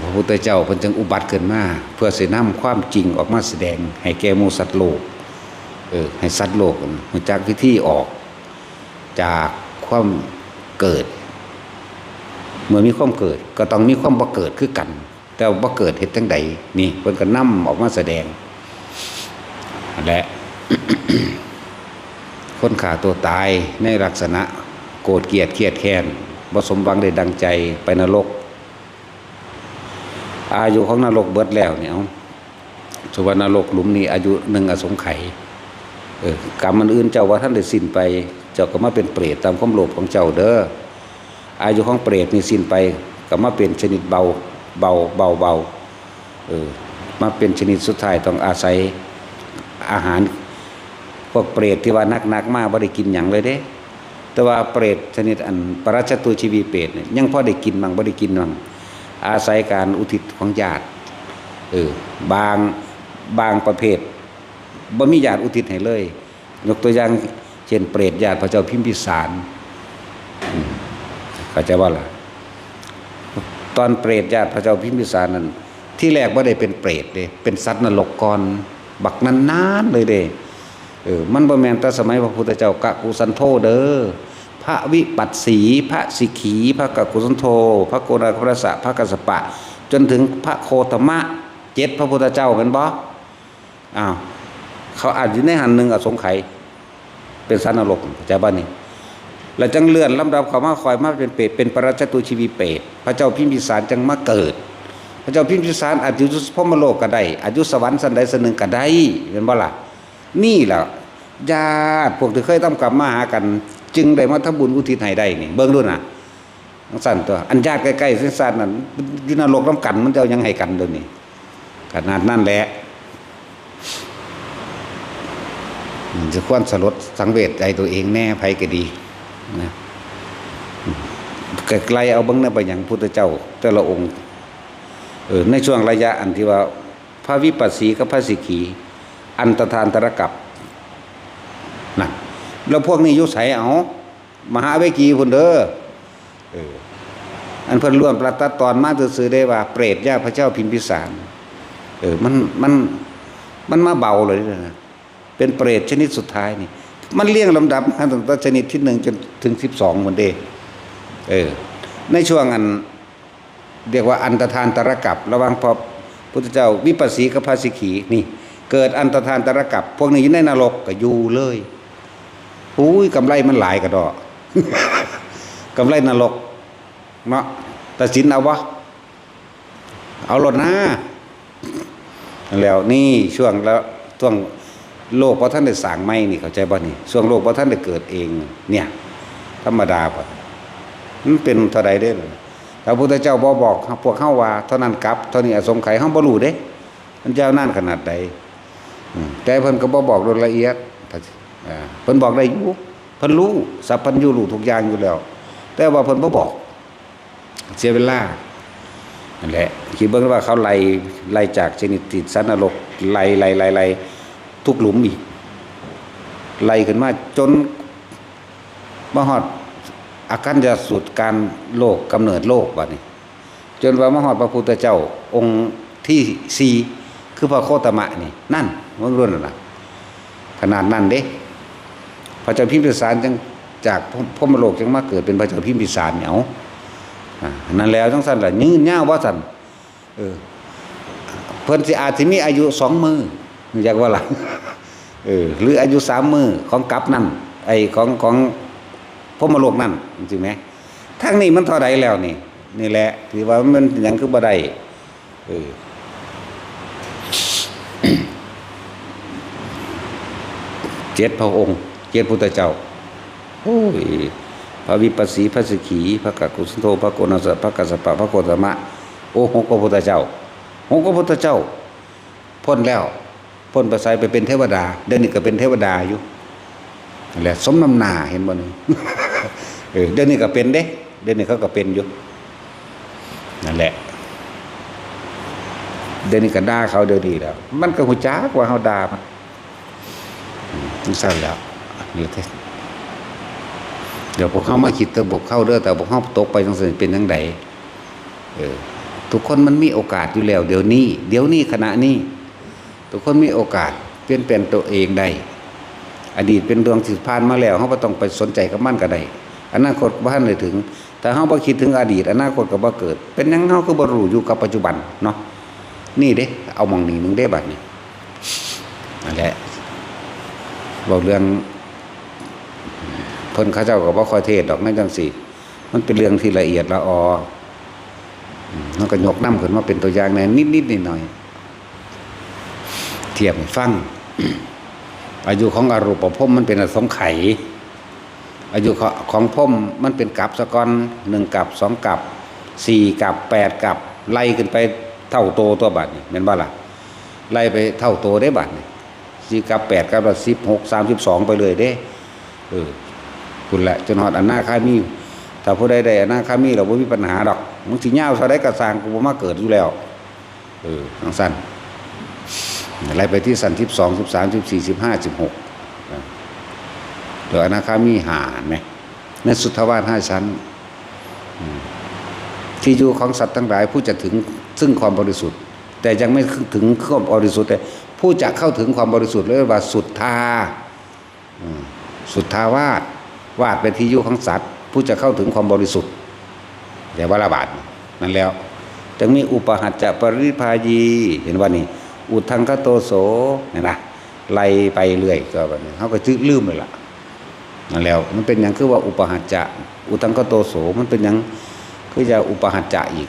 พระพุทธเจ้าเพิ่นจึงอุบัติขึ้นมาเพื่อสินำความจริงออกมาแสดงให้แก่หมู่สัตว์โลกให้สัตว์โลกรู้จักวิธีออกจากความเกิดเมื่อมีความเกิดก็ต้องมีความบ่เกิดคือกันแต่บ่เกิดเฮ็ดจังใดนี่เพิ่นก็นำออกมาแสดงและ คนฆ่าตัวตายในลักษณะโกรธเกลียดเครียดแค้นบ่สมหวังได้ดังใจไปนรกอายุของนรกเบิดแล้วเนี่ยสวรรค์นรกหลุมนี้อายุ1อสงไขยกรรมอันอื่นเจ้าว่าท่านได้สิ้นไปเจ้าก็มาเป็นเปรตตามความโลภของเจ้าเด้ออายุของเปรตนี่สิ้นไปก็มาเป็นชนิดเบามาเป็นชนิดสุดท้ายต้องอาศัยอาหารพวกเปรตที่ว่านักๆมาบ่ได้กินหยังเลยเด้แต่ว่าเปรตชนิดอันปรัชตุชีวีเปรตเนี่ยยังพอได้กินบ้างบ่ได้กินบ้างอาศัยการอุทิศของญาติบางประเภทบ่มีญาติอุทิศให้เลยยกตัวอย่างเช่นเปรตญาติพระเจ้าพิมพิสารเข้าใจว่าล่ะตอนเปรตญาติพระเจ้าพิมพิสารนั้นที่แรกบ่ได้เป็นเปรตเด้เป็นสัตว์นรกก่อน บักนานๆเลยเด้มันบ่แม่นแต่สมัยพระพุทธเจ้ากะกุสันโธเด้อพระวิปัสสีพระสิกขีพระกะกุสันโธพระโกณาครัสสะพระกัสสปะจนถึงพระโคตมะ7พระพุทธเจ้าเป็นบ่อ้าวเขาอาจอยู่ในหันหนึ่งอสงไขยเป็นสันนรกเข้าใจบ้านี่แล้วจังเลื่อนลำดับเขามาคอยมาเป็นเปรตเป็นปรัจจตุชีวีเปรตพระเจ้าพิมพิสารจังมาเกิดพระเจ้าพิมพิสารอาจอยู่พรหมโลกก็ได้อาจอยู่สวรรค์สันใดสันหนึ่งก็ได้เป็นบ่ล่ะนี่แหละญาติพวกที่เคยทำกรรมมาหากันจึงได้มาทำบุญอุทิศให้ได้นี่เบิ่งดูน่ะทั้งสั้นตัวอันญาติใกล้ๆซึ่งสั้นนั่นอยู่นรกน้ำกันมันจะยังให้กันเดี๋ยวนี้ขนาดนั่นแหละจะควรสลดสังเวชใจตัวเองแน่ภัยก็ดีนะไกลๆเอาเบิ่งนั่นไปอย่างพุทธเจ้าแต่ละองค์ในช่วงระยะอันที่ว่าพระวิปัสสีกับพระสิกขีอันตทานตรกัปนั่นแล้วพวกนี้ยุสัยเอามหาเวกีพุ่นเด้ออันเพิ่นร่วมประตัดตอนมาซื่อๆได้ว่าเปรตญาพระเจ้าพิมพิสารมันมาเบาเลยนะเป็นเปรตชนิดสุดท้ายนี่มันเรียงลำดับมาตั้งแต่ชนิดที่1จนถึง12หมดเด้ในช่วงอันเรียกว่าอันตทานตรกัประหว่างพระพุทธเจ้าวิปัสสีกับพระสิกขีนี่เกิดอันตทานตรกัปพวกนี้อยู่ในนรกก็อยู่เลยอุ้ยกำไรมันหลายกระดอก กำไรนรกเนาะตัดสินเอาวะเอาหลดนะแล้วนี่ช่วงแล้วช่วงโลกเพราะท่านได้สร้างไม่นี่เข้าใจป่ะนี่ช่วงโลกเพราะท่านได้เกิดเองเนี่ยธรรมดาป่ะมันเป็นเท่าใดได้เลยพระพุทธเจ้าบอกพวกเข้าว่าเท่านั้นกลับเท่านี้อสงไขยห้องบ่รู้เด้มันยาวนานขนาดใดแต่เพิ่นก็บอกโดยละเอียดเพิ่นบอกได้อยู่เพิ่นรู้สัพพัญญูรู้ทุกอย่างอยู่แล้วแต่ว่าเพิ่นบ่บอกเสียเวลานั่นแหละคิดเบิ่งว่าเขาไล่จากชนิดติดสันนรกไล่ทุกหลุมอีกไล่ขึ้นมาจนมาฮอดอาการจะสุดการโลกกำเนิดโลกบัดนี้จนว่ามาฮอดพระพุทธเจ้าองค์ที่4คือพระโคตมะนี่นั่นมันรุ่นน่ะขนาดนั้นเด้พระเจ้าพิมพิสารจังจากพรหมโลกจังมาเกิดเป็นพระเจ้าพิมพิสารเนี่ยนั่นแล้วจังซั่นล่ะยืนยาวว่าซั่นเพิ่นสิอาจสิมีอายุ2 มื้ออยากว่าล่ะหรืออายุ3 มื้อของกัปนั่นไอ้ของพรหมโลกนั่นจริงไหมทางนี้มันเท่าใดแล้วนี่แหละที่ว่ามันหยังคือบ่ได้7 พระองค์7 พุทธเจ้าโอ้ยพระวิปัสสีพระสิกขีพระกกุสันโธพระโกณาสพระกัสสปะพระโคตมะโอ้6 พระพุทธเจ้า6 พระพุทธเจ้าพ้นแล้วพ้นไปไสไปเป็นเทวดาเดี๋ยวนี้ก็เป็นเทวดาอยู่นั่นแหละสมน้ำหน้าเห็นบ่นี่ เดี๋ยวนี้ก็เป็นเด้เดี๋ยวนี้เขาก็เป็นอยู่นั่นแหละเดี๋ยวนี้ก็ด่าเขาเดี๋ยวนี้แล้วมันก็หูจักว่าเขาด่ามันเศร้าแล้วนี่แท้เดี๋ยวพวกเขามาคิดเตอบอกเข้าเด้อแต่พวกเขาตกไปจังซี่เป็นจังไดทุกคนมันมีโอกาสอยู่แล้วเดี๋ยวนี้ขณะนี้ทุกคนมีโอกาสเปลี่ยนแปลงตัวเองได้อดีตเป็นดวงที่ผ่านมาแล้วเขาบ่ต้องไปสนใจกับมันก็ได้อนาคตบ่ทันได้ถึงแต่เฮาบ่คิดถึงอดีตอนาคตก็บ่เกิดเป็นหยังเฮาคือบ่รู้อยู่กับปัจจุบันเนาะนี่เด้เอามองนี่มึงได้บัดนี้นั่นแหละบอกเรื่องเพิ่นเขาเจ้าก็บ่ค่อยเทศดอกนั่นจังซี่มันเป็นเรื่องที่ละเอียดละออมันก็ยกนำขึ้นมาเป็นตัวอย่างแน่นิดๆหน่อยๆเทียบให้ฟัง อายุของอรูปภพมันเป็นอสงไขยอายุของภพมันเป็นกัปซะก่อน1 กัป2 กัป4 กัป8 กัปไล่ขึ้นไปเท่าโตตัวบัดนี่แม่นบ่ล่ะไล่ไปเท่าโตได้บัดนี่4 กัป8 กัปละ16 32ไปเลยเด้คุณแหละจนฮอดอนาคามีถ้าผู้ใดได้อนาคามีเราบ่มีปัญหาดอกมึงสิยาวเท่าใดก็สร้างกูบ่มาเกิดอยู่แล้วจังซั่นไล่ไปที่สัน12 13 14 15 16เดี๋ยวอนาคามีหาไหมในสุทธาวาส5 ชั้นที่อยู่ของสัตว์ทั้งหลายผู้จะถึงซึ่งความบริสุทธิ์แต่ยังไม่ถึงความบริสุทธิ์แต่ผ ผู้จะเข้าถึงความบริสุทธิ์เรียกว่าสุทธาสุทธาวาสวาดเป็นที่อยู่ของสัตว์ผู้จะเข้าถึงความบริสุทธิ์แต่ว่าละบาทนั่นแล้วจะมีอุปหัจจะปริภายีเห็นว่านี่อุทังคโตโสเนี่ยนะไล่ไปเรื่อยก็แบบนี้เขาก็จื้อลืมเลยล่ะนั่นแล้วมันเป็นอย่างคือว่าอุปหัจจะอุทังคโตโสมันเป็นอย่างคือจะอุปหัจจะอีก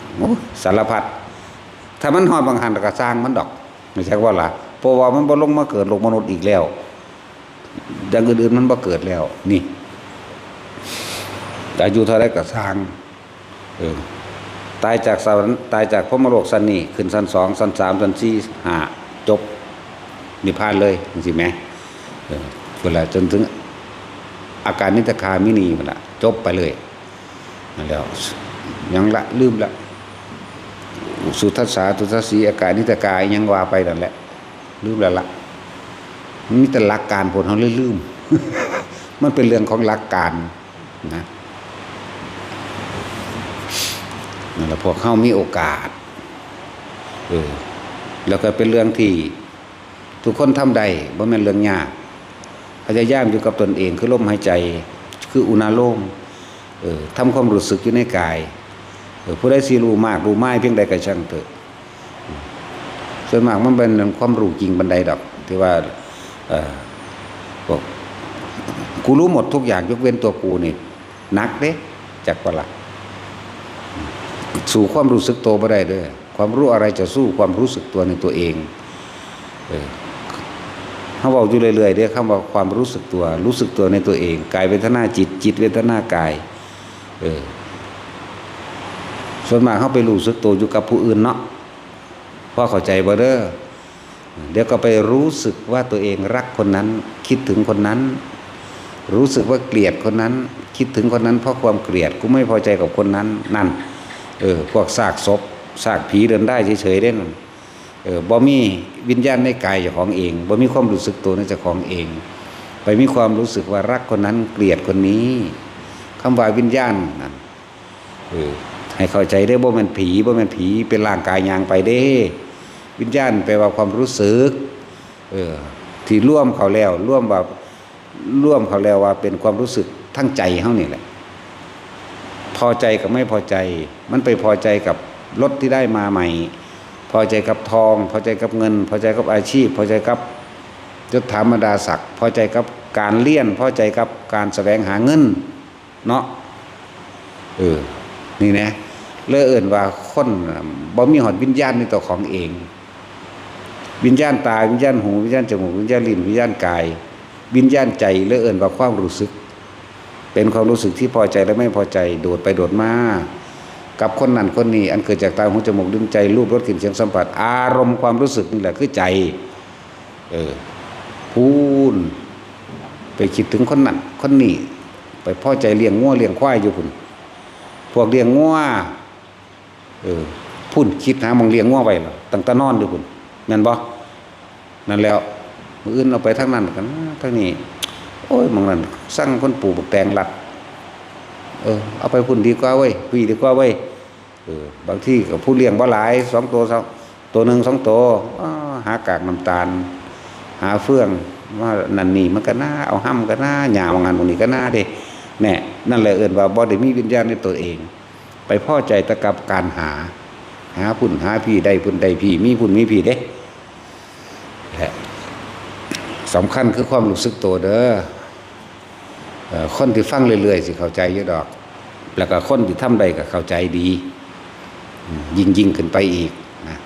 สารพัดถ้ามันหอดบางหันก็สร้างมันดอกไม่ใช่ว่าล่ะเพราะว่ามันบ่ลงมาเกิดลงมนุษย์อีกแล้วอย่างอื่นๆมันบ่เกิดแล้วนี่อายุเท่าไรก็สร้างตายจากสวรรค์ตายจากพรหมโลกสันนี่ขึ้นชั้น2ชั้น3ชั้น4 5จบนิพพานเลยจริงไหมเวลาจนถึงอาการนิตคามินีมันละจบไปเลยนั่นแล้วยังละลืมละสุทัสสาทุทัสสีอาการนิตกายยังว่าไปนั่นแหละลืมแล้วละมีแต่หลักการผลเขาเลยลืม มันเป็นเรื่องของหลักการนะนั่นแหละพวกเขามีโอกาสแล้วก็เป็นเรื่องที่ทุกคนทำได้บ่แม่นเรื่องยากพยายามอยู่กับตนเองคือลมหายใจคืออุณาโลมทำความรู้สึกอยู่ในกายผู้ใดสิรู้มากรู้ไม่เพียงใดก็ช่างเถอะส่วนมากมันเป็นความรู้จริงบันไดดอกที่ว่าบอกกูรู้หมดทุกอย่างยกเว้นตัวกูนี่นักเด้จักว่าล่ะสู่ความรู้สึกตัวบ่ได้เด้อความรู้อะไรจะสู้ความรู้สึกตัวในตัวเองเขาบอกอยู่เรื่อยๆเด้อคำว่าความรู้สึกตัวในตัวเองกายเวทนาจิตจิตเวทนากายส่วนมากเขาไปรู้สึกตัวอยู่กับผู้อื่นเนาะพอเข้าใจบ่เด้อเดี๋ยวก็ไปรู้สึกว่าตัวเองรักคนนั้นคิดถึงคนนั้นรู้สึกว่าเกลียดคนนั้นคิดถึงคนนั้นเพราะความเกลียดกูไม่พอใจกับคนนั้นนั่นพวกซากศพซากผีเดินได้เฉยๆได้นั่นบ่มีวิญญาณในกายเจ้าของเองบ่มีความรู้สึกตัวในเจ้าของเองไปมีความรู้สึกว่ารักคนนั้นเกลียดคนนี้คำว่าวิญญาณนั่นให้เข้าใจได้บ่แม่นผีเป็นร่างกายยางไปเด้วิญญาณแปลว่าความรู้สึกที่ร่วมเขาแล้วร่วมเขาแล้วว่าเป็นความรู้สึกทั้งใจเฮานี่แหละพอใจกับไม่พอใจมันไปพอใจกับรถที่ได้มาใหม่พอใจกับทองพอใจกับเงินพอใจกับอาชีพพอใจกับยศถาบรรดาศักดิ์พอใจกับการเลี้ยนพอใจกับการแสวงหาเงินเนาะนี่นะเลยเอิ่นว่าคนบ่มีหอดวิญญาณในตัวของเองวิญญาณตาวิญญาณหูวิญญาณจมูกวิญญาณลิ้นวิญญาณกายวิญญาณใจเลยเอิ่นว่าความรู้สึกเป็นความรู้สึกที่พอใจและไม่พอใจโดดไปโดดมากับคนนั้นคนนี้อันเกิดจากตาหูจมูกลิ้นใจรูปรสกลิ่นเสียงสัมผัสอารมณ์ความรู้สึกนี่แหละคือใจพูนไปคิดถึงคนนั้นคนนี้ไปพอใจเลี้ยงงัวเลี้ยงควายอยู่พุ่นพวกเลี้ยงงัวพุ่นคิดหามองเลี้ยงงัวไว้หรอตั้งแต่นอนอยู่พุ่นนั่นบ่นั่นแล้วมื้ออื่นเอาไปทางนั้นกันทางนี้โอ้ยมองนั่นสั่งคนปลูกบักแตงลัดเอาไปพุ่นดีกว่าเว้ยพี่ดีกว่าเว้ยบางที่กับผู้เลี้ยงบ่หลาย2ตัวนึง2ตัวหากากน้ำตาลหาเฟื่องว่านั่นนี่มันก็น่าเอาห้ำก็น่าหญ้าว่างานพวกนี้ก็น่าเด้แน่นั่นแหละเอิ้นว่าบ่ได้มีวิญญาณในตัวเองไปพอใจตะกับการหาพุ่นหาพี่ได้พุ่นได้พี่มีพุ่นมีพี่เด้แหละสำคัญคือความรู้สึกตัวเด้อคนที่ฟังเรื่อยๆสิเข้าใจเยอะดอกแล้วก็คนที่ทำได้ก็เข้าใจดียิ่งขึ้นไปอีกนะ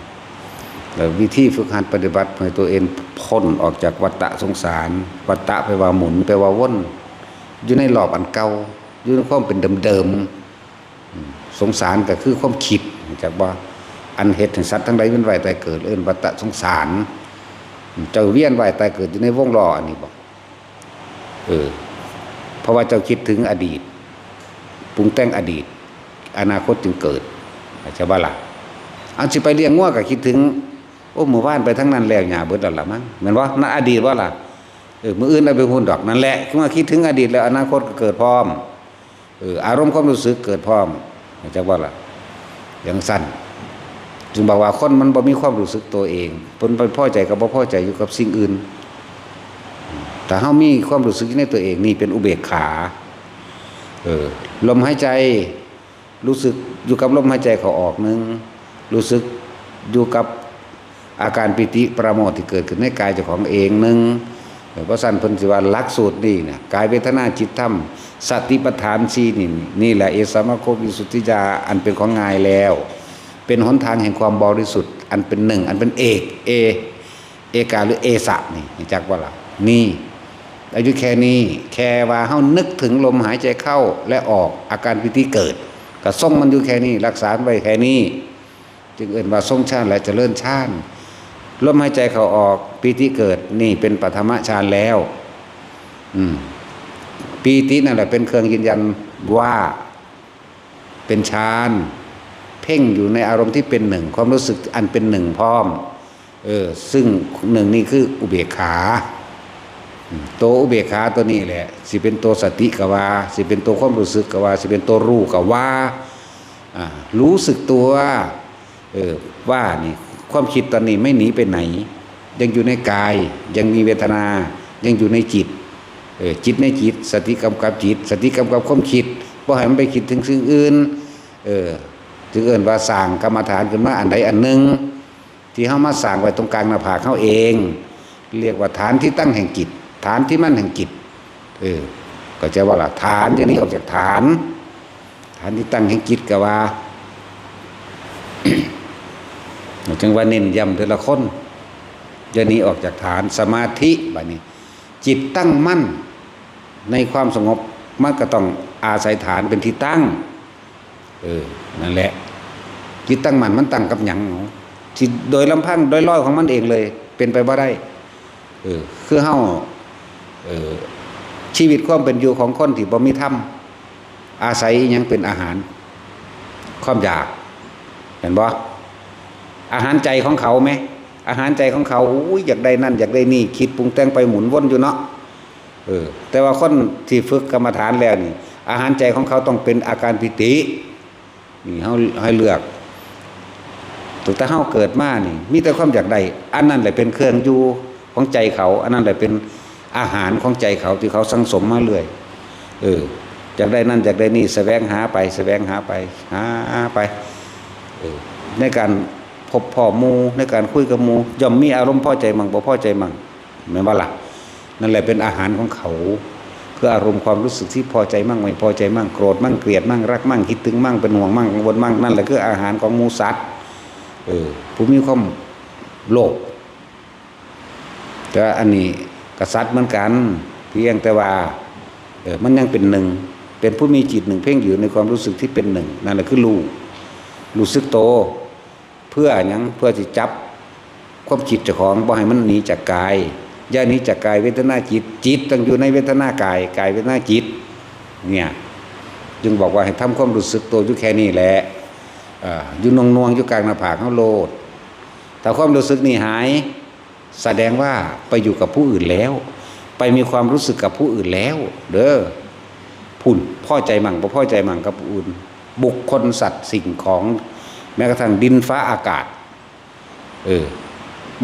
แล้ววิธีฝึกหัดปฏิบัติให้ตัวเองพ้นออกจากวัฏฏะสงสารวัฏฏะแปลว่าหมุนแปลว่าวนอยู่ในรอบอันเก่าอยู่ในความเป็นเดิมๆสงสารก็คือความคิดจากว่าอันเหตุแห่งสัตว์ทั้งหลายเวียนว่ายตายเกิดเอิ้นวัฏฏะสงสารเจ้าเวียนว่ายตายเกิดอยู่ในวงล้ออันนี้บอกเพราะว่าเจ้าคิดถึงอดีตปรุงแต่งอดีตอนาคตจึงเกิดใช่ป่ะล่ะเอาสิไปเลี้ยงงัวก็คิดถึงหมู่บ้านไปทั้งนั้นแล้วหญ้าเบิดแล้วล่ะมั้งแม่นบ่นั่นอดีตว่าล่ะมื้ออื่นเอาไปพูนดอกนั่นแหละคือว่าคิดถึงอดีตแล้วอนาคตก็เกิดพร้อมอารมณ์ความรู้สึกเกิดพร้อมใช่ป่ะล่ะอย่างสั้น จึงบอกว่าคนมันบ่มีความรู้สึกตัวเองเพิ่นไปพอใจกับบ่พอใจอยู่กับสิ่งอื่นแต่เฮามีความรู้สึกในตัวเองนี่เป็นอุเบกขาลมหายใจรู้สึกอยู่กับลมหายใจเข้าออกนึงรู้สึกอยู่กับอาการปิติประโมทที่เกิดขึ้นในกายเจ้าของเองนึงเพราะสั่นเพิ่นสิว่าหลักสูตรนี่นะกายเวทนาจิตธรรมสติปัฏฐาน4นี่แหละเอสัมมาโควิสุทธิยาอันเป็นของง่ายแล้วเป็นหนทางแห่งความบริสุทธิ์อันเป็นหนึ่งอันเป็นเอกาหรือเอสะนี่จักว่าล่ะนี่อายุแค่นี้แค่ว่าเฮานึกถึงลมหายใจเข้าและออกอาการปิติเกิดก็ทรงมันอยู่แค่นี้รักษาไว้แค่นี้จึงเอิ้นว่าทรงฌานและเจริญฌานลมหายใจเข้าออกปิติเกิดนี่เป็นปฐมฌานแล้วปิตินั่นแหละเป็นเครื่องยืนยันว่าเป็นฌานเพ่งอยู่ในอารมณ์ที่เป็นหนึ่งความรู้สึกอันเป็นหนึ่งพร้อมซึ่งหนึ่งนี่คืออุเบกขาตัวอุเบกขาตัวนี้แหละสิเป็นตัวสติกว่าสิเป็นตัวความรู้สึกกว่าสิเป็นตัวรู้กว่ารู้สึกตัวว่านี่ความคิดตอนนี้ไม่หนีไปไหนยังอยู่ในกายยังมีเวทนายังอยู่ในจิตจิตในจิตสติกำกับจิตสติกำกับความคิดบ่ให้มันไปคิดถึงสิ่งอื่นจึงเอิ้นว่าสร้างกรรมฐานขึ้นมาอันใดอันหนึ่งที่เฮามาสร้างไว้ตรงกลางหน้าผากเฮาเองเรียกว่าฐานที่ตั้งแห่งจิตฐานที่มั่นแห่งจิตก็จะว่าล่ะฐานอย่างนี้ออกจากฐานที่ตั้งแห่งจิตก็ว่า จังว่าเน้นย้ำแต่ละคนจะหนีออกจากฐานสมาธิบัดนี้จิตตั้งมั่นในความสงบมันก็ต้องอาศัยฐานเป็นที่ตั้งนั่นแหละจิตตั้งมั่นมันตั้งกับหยังจิตโดยลำพังโดยลอยของมันเองเลยเป็นไปบ่ได้คือเฮาชีวิตความเป็นอยู่ของคนที่บ่มีธรรมอาศัยหยังเป็นอาหารความอยากเห็นบ่อาหารใจของเขาไหมอาหารใจของเขาอยากได้นั่นอยากได้นี่คิดปรุงแต่งไปหมุนวนอยู่เนาะแต่ว่าคนที่ฝึกกรรมฐานแล้วนี่อาหารใจของเขาต้องเป็นอาการปิตินี่เฮาให้เลือกตั้งแต่เฮาเกิดมานี่มีแต่ความอยากได้อันนั้นแหละเป็นเครื่องอยู่ของใจเขาอันนั้นแหละเป็นอาหารของใจเขาที่เขาสังสมมาเรื่อยอยากได้นั่นอยากได้นี่แสวงหาไปหาไปในการพบพ่อหมู่ในการคุยกับหมู่ย่อมมีอารมณ์พอใจมั่งบ่พอใจมั่งแม่นบ่ล่ะนั่นแหละเป็นอาหารของเขาคืออารมณ์ความรู้สึกที่พอใจมั่งไม่พอใจมั่งโกรธมั่งเกลียดมั่งรักมั่งคิดถึงมั่งเป็นห่วงมั่งกังวลมั่งนั่นแหละคืออาหารของหมูสัตว์ผู้มีความโลภแต่อันนี้กษัตริย์เหมือนกันเพียงแต่ว่ามันยังเป็นหนึ่งเป็นผู้มีจิตหนึ่งเพ่งอยู่ในความรู้สึกที่เป็นหนึ่งนั่นแหละคือรู้สึกโตเพื่อหยังเพื่อที่จับความจิตเจ้าของบ่ให้มันหนีจากกายอย่าหนีจากกายเวทนาจิตต้องอยู่ในเวทนากายเวทนาจิตเนี่ยจึงบอกว่าให้ทำความรู้สึกตัวอยู่แค่นี้แหละอยู่นวงอยู่กลางหน้าผากเฮาโลดถ้าความรู้สึกนี่หายแสดงว่าไปอยู่กับผู้อื่นแล้วไปมีความรู้สึกกับผู้อื่นแล้วเด้อพุ่นพอใจมั่งบ่พอใจมั่งกับผู้อื่นบุคคลสัตว์สิ่งของแม้กระทั่งดินฟ้าอากาศ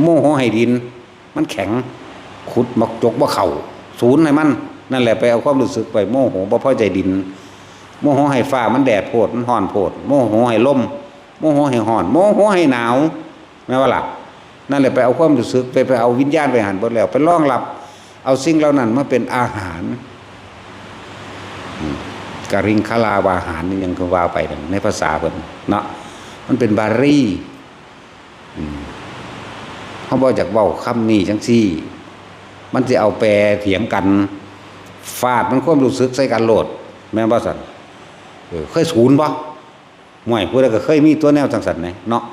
โมโหให้ดินมันแข็งขุดมักจกบ่เข้าศูนย์ให้มันนั่นแหละไปเอาความรู้สึกไปโมโหบ่พอใจดินโมโหให้ฟ้ามันแดดโพดมันร้อนโพดโมโหให้ลมโมโหให้ร้อนโมโหให้หนาวแม่ว่าล่ะนั่นแหละไปเอาความรู้สึกไปเอาวิญญาณไปหันเบิดแล้วไปรองรับเอาสิ่งเหล่านั้นมาเป็นอาหารกริงคลาวาหารนี่ยังก็ว่าไปในภาษาเพิ่นเนาะมันเป็นบาลีเขาบอกจากเว้าคำนี้จังซี่มันจะเอาแปรเถียงกันฟาดมันความรู้สึกใส่กันโลดแม่นบ่ซั่นเคยศูนย์บ่ห่วยผู้ใดก็เคยมีตัวแนวจังซั่นเนาะ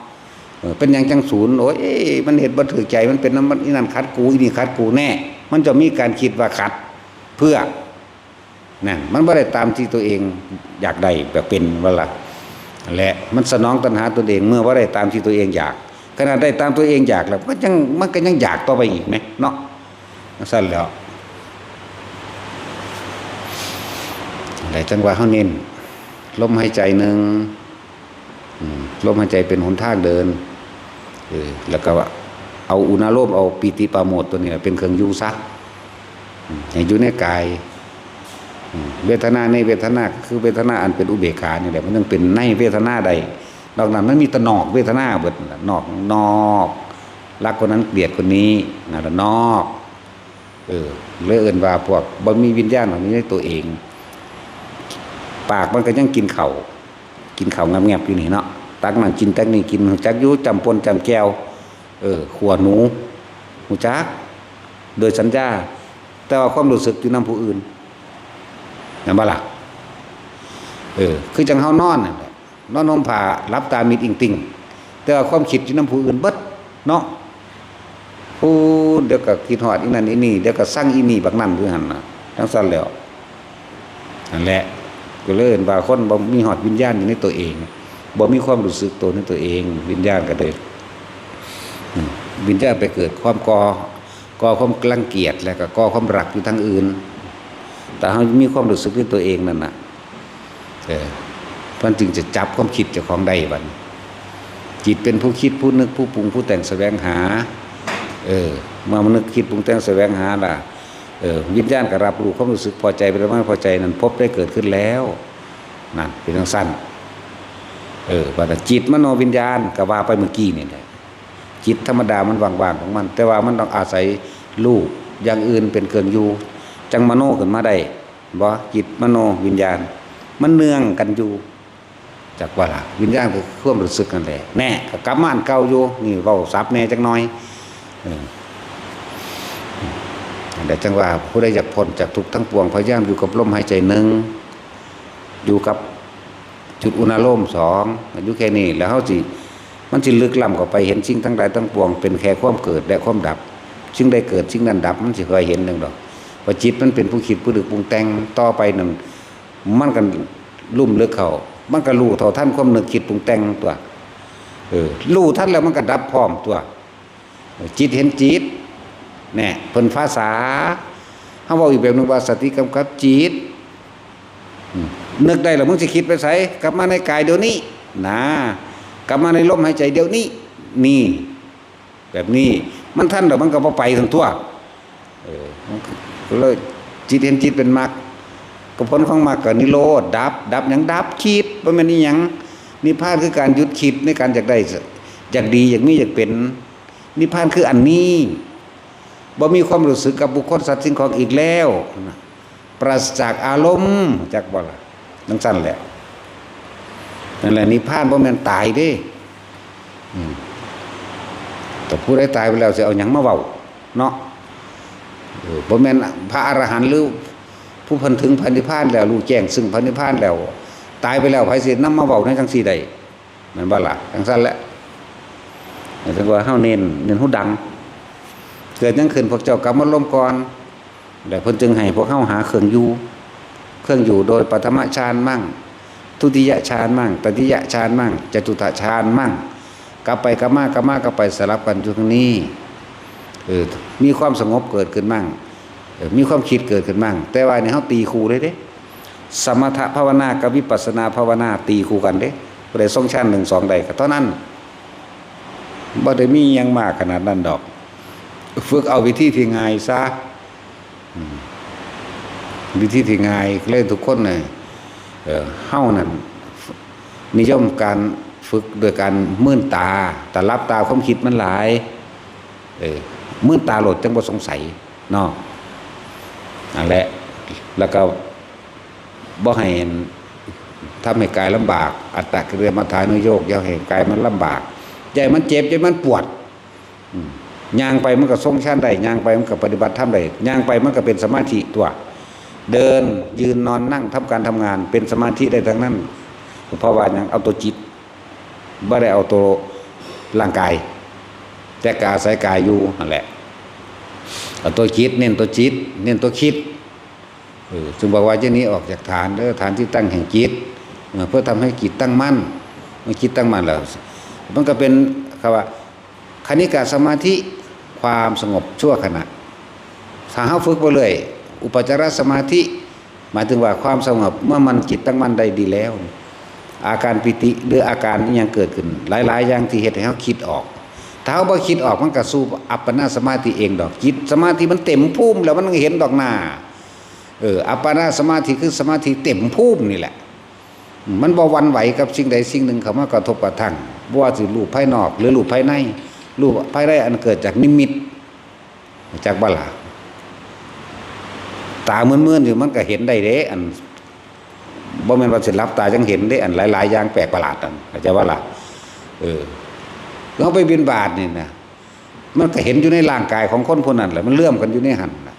เป็นหยังจังศูนย์โอ้ยมันเฮ็ดบ่ถูกใจมันเป็นน้ำมันอีนั่นขัดกูอีนี่ขัดกูแน่มันจะมีการคิดว่าขัดเพื่อนั่นมันบ่ได้ตามที่ตัวเองอยากได้แบบเป็นว่าล่ะและมันสนองตัณหาตัวเองเมื่อว่าได้ตามที่ตัวเองอยากขณะได้ตามตัวเองอยากแล้วมันก็ยังอยากต่อไปอีกไหมเนาะสั่นแล้วอะไรจังหวะเฮาเน้นลมหายใจหนึ่ง ลมหายใจเป็นหนทางเดินแล้วก็เอาอุณาโลมเอาปีติปราโมทย์ตัวนี้เป็นเครื่องอยู่ซะให้อยู่ในกายเวทนาในเวทนาคือเวทนาอันเป็นอุเบกขานี่แหละมันต้องเป็นในเวทนาใดนอกนั้นมันมีแต่นอกเวทนาเบิดนอกรักคนนั้นเกลียดคนนี้นั่นแหละนอกเลยเอิ้นว่าพวกบ่มีวิญญาณของนี้ในตัวเองปากมันก็ยังกินข้าวงำแงบอยู่นี่เนาะตักนั่นกินตักนี่กินจักอยู่จำปนจำแก้วขัวหนูหูจักโดยสัญญาแต่ว่าความรู้สึกอยู่นำผู้อื่นนั่นบ่ล่ะคือจังเฮานอนนั่นแหละนอนห่มผ้ารับตามิดอิงติงแต่ว่าความคิดอยู่นำผู้อื่นเบิดเนาะเดี๋ยวก็คิดฮอดอีนั่นอีนี่เดี๋ยวก็สั่งอีนี่บักนั่นคือหั่นน่ะทั้งซั่นแล้วนั่นแหละก็เลยเห็นว่าคนบ่มีฮอดวิญญาณอยู่ในตัวเองบ่มีความรู้สึกตัวในตัวเองวิญญาณก็เลยวิญญาณไปเกิดความก่อความรังเกียจแล้วก็ก่อความรักอยู่ทางอื่นแต่เฮามีความรู้สึกในตัวเองนั่นน่ะมันจึงจะจับความคิดเจ้าของได้บัดจิตเป็นผู้คิดผู้นึกผู้ปรุงผู้แต่งแสวงหาเมื่อมันนึกคิดปรุงแต่งแสวงหาล่ะวิญญาณก็รับรู้ความรู้สึกพอใจหรือไม่พอใจนั้นพบได้เกิดขึ้นแล้วนั่นเป็นทั้งสั้นว่าแต่จิตมโนวิญญาณก็ว่าไปเมื่อกี้นี่แหละจิตธรรมดามันว่างๆของมันแต่ว่ามันต้องอาศัยรูปอย่างอื่นเป็นเครื่องอยู่จังมโนขึ้นมาได้บ่จิตมโนวิญญาณมันเนื่องกันอยู่จากว่าล่ะวิญญาณคือความรู้สึกนั่นแหละแน่ก็กลับมาอันเก่าอยู่นี่เว้าซับแน่จักหน่อยแต่จังว่าผู้ใดอยากพ้นจากทุกข์ทั้งปวงพยายามอยู่กับลมหายใจหนึ่งอยู่กับจุดอุณาโลมสองอยู่แค่นี้แล้วมันสิลึกล้ำเข้าไปเห็นสิ่งทั้งหลายทั้งปวงเป็นแค่ความเกิดและความดับสิ่งใดเกิดสิ่งนั้นดับมันสิเคยเห็นนึงดอกว่าจิตมันเป็นผู้คิดผู้นึกปรุงแต่งต่อไปนั่นมันกันลุ่มลึกเข้ามันก็รู้เท่าทันความนึกคิดปรุงแต่งตัวรู้ทันแล้วมันก็ดับพร้อมตัวจิตเห็นจิตแน่เพิ่นภาษาเฮาเว้าอีกแบบนึงว่าสติกำกับจิตนึกได้แล้วมึงสิคิดไปไสกลับมาในกายเดี๋ยวนี้นะกลับมาในลมหายใจเดี๋ยวนี้นี่แบบนี้มันทันแล้วมันก็บ่ไปทั้งทั่วก็เลยจิตเห็นจิตเป็นมรรคก็ผลของมรรคก็นิโรธดับหยังดับคิดบ่แม่นอีหยังนิพพานคือการหยุดคิดในการอยากได้อยากดีอยากมีอยากเป็นนิพพานคืออันนี้บ่มีความรู้สึกกับบุคคลสัตว์สิ่งของอีกแล้วปราศจากอารมณ์จักบ่ล่ะนั่นสั่นแหละนั่นแหละนิพพานบ่แม่นตายเด้แต่ผู้ใดตายไปแล้วสิเอาหยังมาเว้าเนาะบ่แม่นพระอรหันต์หรือผู้เพิ่นถึงพระนิพพานแล้วรู้แจ้งซึ่งพระนิพพานแล้วตายไปแล้วไผสินำมาเว้าในจังซี่ได้แม่นบ่ล่ะจังซั่นแหละแต่ว่าเฮาเน้นฮู้ดังเกิดยังขึ้นพวกเจ้ากรรมลมก่อนแล้วเพิ่นจึงให้พวกเฮาหาเครื่องอยู่โดยปฐมฌานมั่งทุติยฌานมั่งตติยฌานมั่งจตุตฌานมั่งกลับไปกลับมากลับไปสลับกันอยู่ตรงนี้มีความสงบเกิดขึ้นมั่งมีความคิดเกิดขึ้นมั่งแต่ว่าเนี่ยเฮาตีคู่เลยเด้สมถภาวนากับวิปัสสนาภาวนาตีคู่กันเด้บ่ได้ทรงชั้น1 2ใดก็เท่านั้นบ่ได้มีหยังมากขนาดนั้นดอกฝึกเอาวิธีที่ง่ายซะวิธีที่ง่ายเล่นทุกคนน่ะเฮานั่นนิยมการฝึกโดยการมื่นตาแต่รับตาความคิดมันหลายมื่นตาโหลดจังบ่สงสัยเนาะนั่นแหละแล้วก็บ่ให้ทำให้กายลำบากอัตตกิริยมัฏฐานุโยคอย่าให้กายมันลำบากใจมันเจ็บใจมันปวดย่างไปมันก็ทรงชั้นได้ย่างไปมันก็ปฏิบัติธรรมได้ย่างไปมันก็เป็นสมาธิตัวเดินยืนนอนนั่งทำการทำงานเป็นสมาธิได้ทั้งนั้นเพราะว่ายังเอาตัวจิตไม่ได้เอาตัวร่างกายแต่กายอาศัยกายอยู่นั่นแหละเอาตัวจิตเน้นตัวจิตเน้นตัวคิดจึงบอกว่าเจ้านี้ออกจากฐานฐานที่ตั้งแห่งจิตเพื่อทำให้จิตตั้งมั่นเมื่อจิตตั้งมั่นแล้วมันก็เป็นคำว่าคณิกะสมาธิความสงบชั่วขณะถ้าเฮาฝึกไปเลยอุปจารสมาธิหมายถึงว่าความสงบเมื่อมันจิตตั้งมั่นได้ดีแล้ว อาการปิติหรืออาการที่ยังเกิดขึ้นหลายๆอย่างที่เฮ็ดให้เฮาคิดออกถ้าเฮาบ่คิดออกมันก็สู่อัปปนาสมาธิเองดอกจิตสมาธิมันเต็มภูมิแล้วมันเห็นดอกหน้าอัปปนาสมาธิคือสมาธิเต็มภูมินี่แหละมันบ่หวั่นไหวกับสิ่งใดสิ่งหนึ่งเข้ามากระทบกระทั่งบ่ว่าสิรูปภายนอกหรือรูปภายในรูปภายในอันเกิดจากนิมิตจากบ่ล่ะตาเมื่อนๆอยู่มันก็เห็นได้เด้อันบ่แม่นว่าสิหลับตาจังเห็นเด้อันหลายๆอย่างแปลกประหลาดนั่นเข้าใจว่าล่ะเราไปบิณฑบาตนี่นะมันก็เห็นอยู่ในร่างกายของคนคนนั้นแหละมันเลื่อมกันอยู่ในหันนะ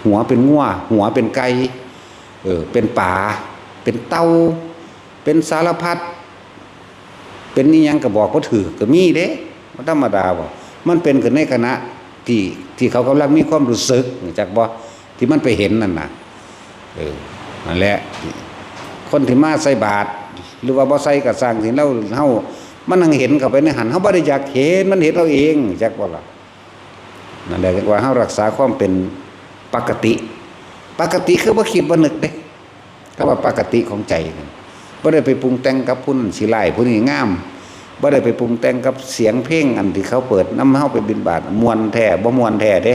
หัวเป็นงัวหัวเป็นไก่เป็นป่าเป็นเต่าเป็นสารพัดเป็นนี่ยังก็บอกว่าถือก็มีเด้มันธรรมดาบ่มันเป็นกันในคณะที่เขากำลังมีความรู้สึกจากบ่ที่มันไปเห็นนั่นน่ะนั่นแหละคนที่มาใส่บาตรหรือว่าบ่ใส่ก็สร้างที่เราเฮามันนั่งเห็นเข้าไปในหันเฮาบ่ได้อยากเห็นมันเห็นเอาเองจักบ่ล่ะนั่นแหละว่าเฮารักษาความเป็นปกติคือบ่คิดบ่นึกเด้ก็ว่าปกติของใจบ่ได้ไปปรุงแต่งกับผู้นั้นสิหลายผู้นี้งามบ่ได้ไปปรุงแต่งกับเสียงเพลงอันที่เขาเปิดนำเฮาไปบิณฑบาตม่วนแท้บ่ม่วนแท้เด้